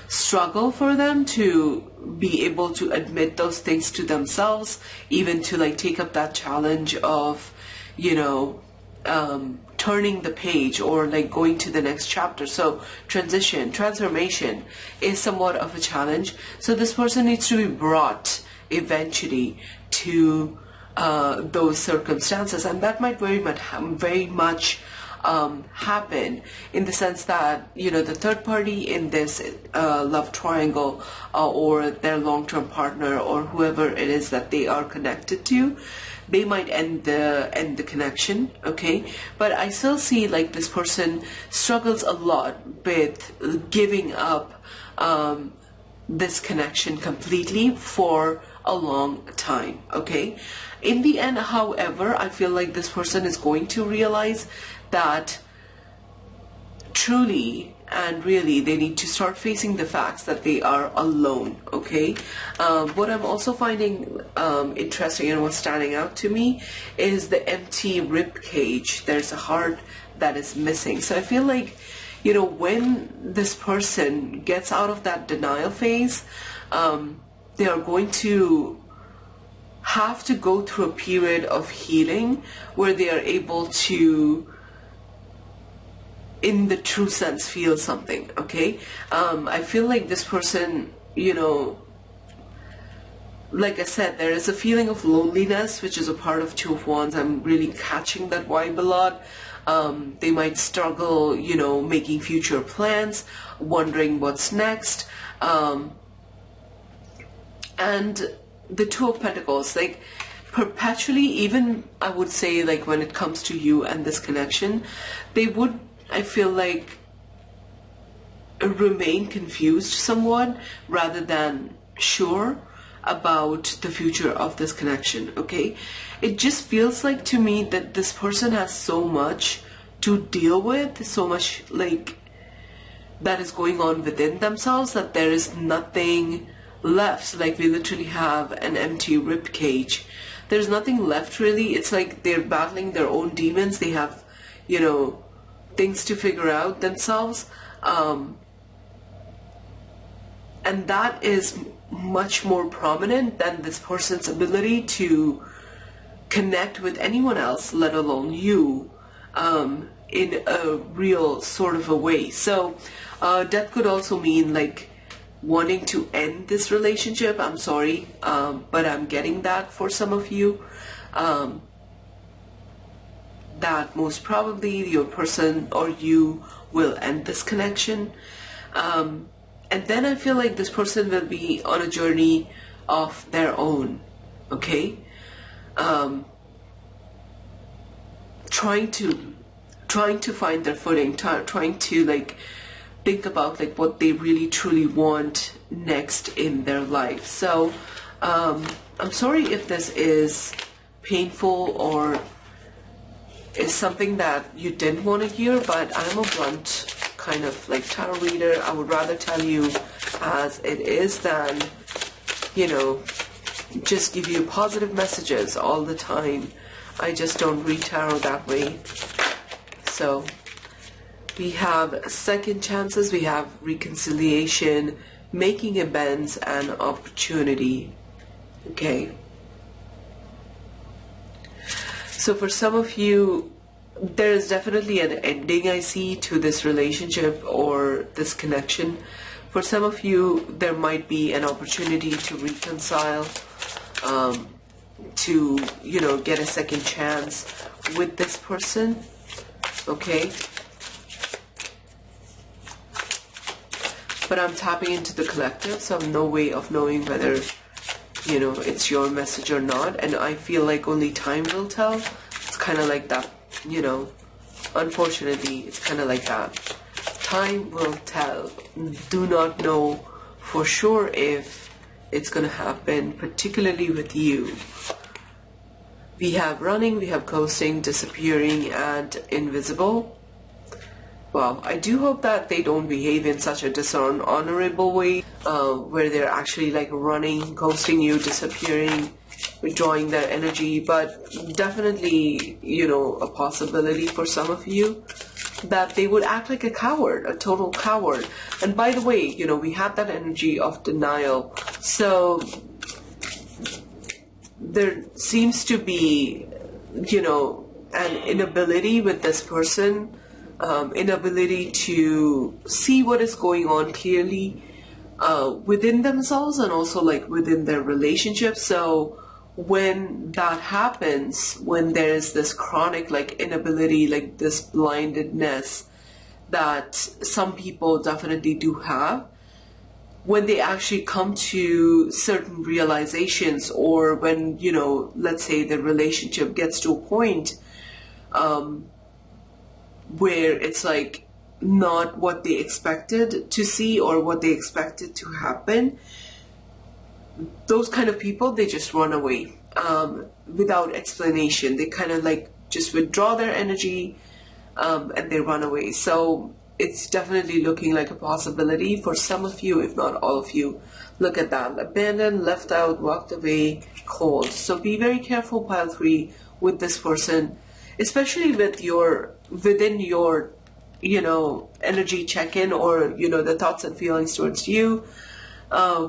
struggle for them to be able to admit those things to themselves, even to like take up that challenge of, you know, turning the page or like going to the next chapter. So transformation is somewhat of a challenge. So this person needs to be brought eventually to those circumstances, and that might very much happen, in the sense that, you know, the third party in this love triangle, or their long-term partner, or whoever it is that they are connected to, they might end the connection, okay? But I still see like this person struggles a lot with giving up this connection completely for a long time, okay? In the end, however, I feel like this person is going to realize that truly and really they need to start facing the facts that they are alone, okay? What I'm also finding interesting and what's standing out to me is the empty rib cage. There's a heart that is missing. So I feel like, you know, when this person gets out of that denial phase, they are going to have to go through a period of healing where they are able to, in the true sense, feel something, okay? I feel like this person, you know, like I said, there is a feeling of loneliness, which is a part of Two of Wands. I'm really catching that vibe a lot. They might struggle, you know, making future plans, wondering what's next. And the Two of Pentacles, like perpetually, even I would say, like when it comes to you and this connection, they would, I feel like, remain confused somewhat rather than sure about the future of this connection, okay? It just feels like to me that this person has so much to deal with, so much like that is going on within themselves, that there is nothing left. Like we literally have an empty rib cage. There's nothing left really. It's like they're battling their own demons. They have, you know, things to figure out themselves, and that is much more prominent than this person's ability to connect with anyone else, let alone you, in a real sort of a way. So that could also mean like wanting to end this relationship. I'm sorry, but I'm getting that for some of you, that most probably your person or you will end this connection. And then I feel like this person will be on a journey of their own, okay? Trying to find their footing, trying to like think about like what they really truly want next in their life. So I'm sorry if this is painful or is something that you didn't want to hear, but I'm a blunt kind of like tarot reader. I would rather tell you as it is than, you know, just give you positive messages all the time. I just don't read tarot that way. So we have second chances, we have reconciliation, making amends, and opportunity, okay? So for some of you, there is definitely an ending I see to this relationship or this connection. For some of you, there might be an opportunity to reconcile, to, you know, get a second chance with this person, okay? But I'm tapping into the collective, so I have no way of knowing whether, you know, it's your message or not, and I feel like only time will tell. It's kind of like that, you know, unfortunately, it's kind of like that. Time will tell. Do not know for sure if it's going to happen, particularly with you. We have running, we have coasting, disappearing, and invisible. Well, I do hope that they don't behave in such a dishonorable way, where they're actually like running, ghosting you, disappearing, withdrawing their energy. But definitely, you know, a possibility for some of you that they would act like a coward, a total coward. And by the way, you know, we have that energy of denial. So there seems to be, you know, an inability with this person, inability to see what is going on clearly within themselves and also like within their relationship. So when that happens, when there's this chronic like inability, like this blindedness that some people definitely do have, when they actually come to certain realizations, or when, you know, let's say the relationship gets to a point where it's like not what they expected to see or what they expected to happen, those kind of people, they just run away without explanation. They kind of like just withdraw their energy and they run away. So it's definitely looking like a possibility for some of you, if not all of you. Look at that. Abandoned, left out, walked away, cold. So be very careful, pile 3, with this person, especially with within your, you know, energy check-in, or, you know, the thoughts and feelings towards you.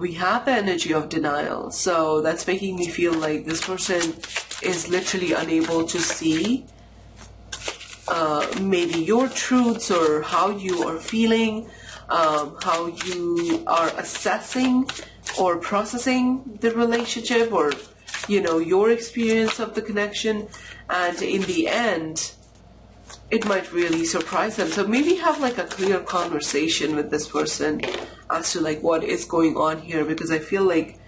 We have the energy of denial. So that's making me feel like this person is literally unable to see maybe your truths, or how you are feeling, how you are assessing or processing the relationship, or, you know, your experience of the connection. And in the end, it might really surprise them. So maybe have like a clear conversation with this person as to like what is going on here, because I feel like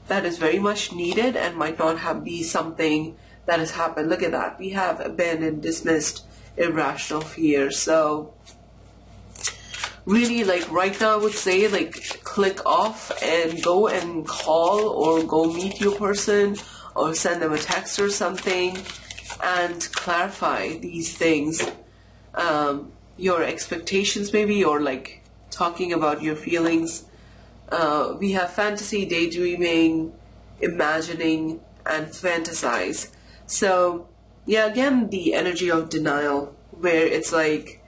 that is very much needed and might not be something that has happened. Look at that. We have abandoned, dismissed, irrational fear. So really, like right now, I would say like click off and go and call or go meet your person or send them a text or something and clarify these things, your expectations maybe, or like talking about your feelings. We have fantasy, daydreaming, imagining, and fantasize. So yeah, again, the energy of denial, where it's like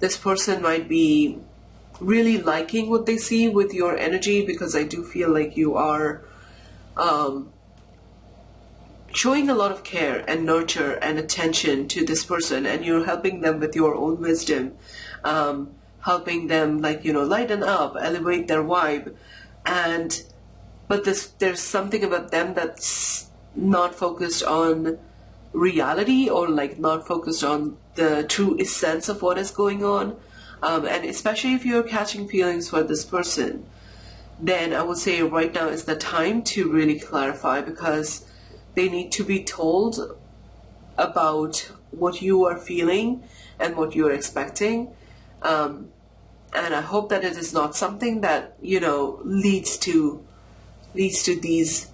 this person might be really liking what they see with your energy, because I do feel like you are showing a lot of care and nurture and attention to this person, and you're helping them with your own wisdom, helping them, like, you know, lighten up, elevate their vibe. But there's something about them that's not focused on reality, or like not focused on the true essence of what is going on. And especially if you're catching feelings for this person, then I would say right now is the time to really clarify, because they need to be told about what you are feeling and what you're expecting. And I hope that it is not something that, you know, leads to these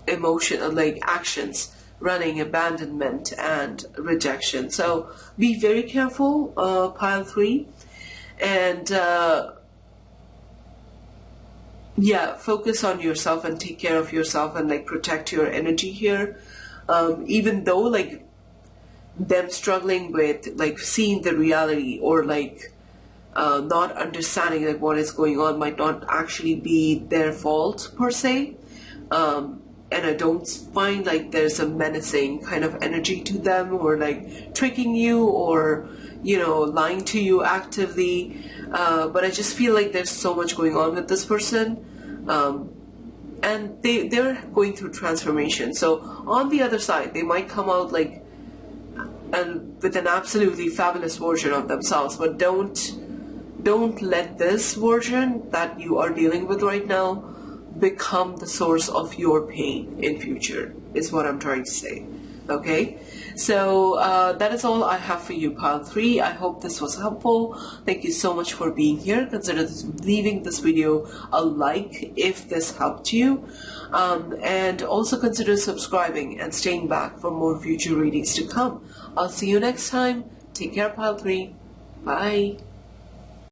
emotional like actions, running, abandonment, and rejection. So be very careful, pile 3, and yeah, focus on yourself and take care of yourself and like protect your energy here. Even though like them struggling with like seeing the reality, or like not understanding like what is going on, might not actually be their fault per se. And I don't find like there's a menacing kind of energy to them, or like tricking you, or, you know, lying to you actively. But I just feel like there's so much going on with this person. And they're going through transformation. So on the other side, they might come out like with an absolutely fabulous version of themselves. But don't let this version that you are dealing with right now become the source of your pain in future, is what I'm trying to say. Okay, so that is all I have for you, pile 3. I hope this was helpful. Thank you so much for being here. Consider leaving this video a like if this helped you, and also consider subscribing and staying back for more future readings to come. I'll see you next time. Take care, pile 3. Bye.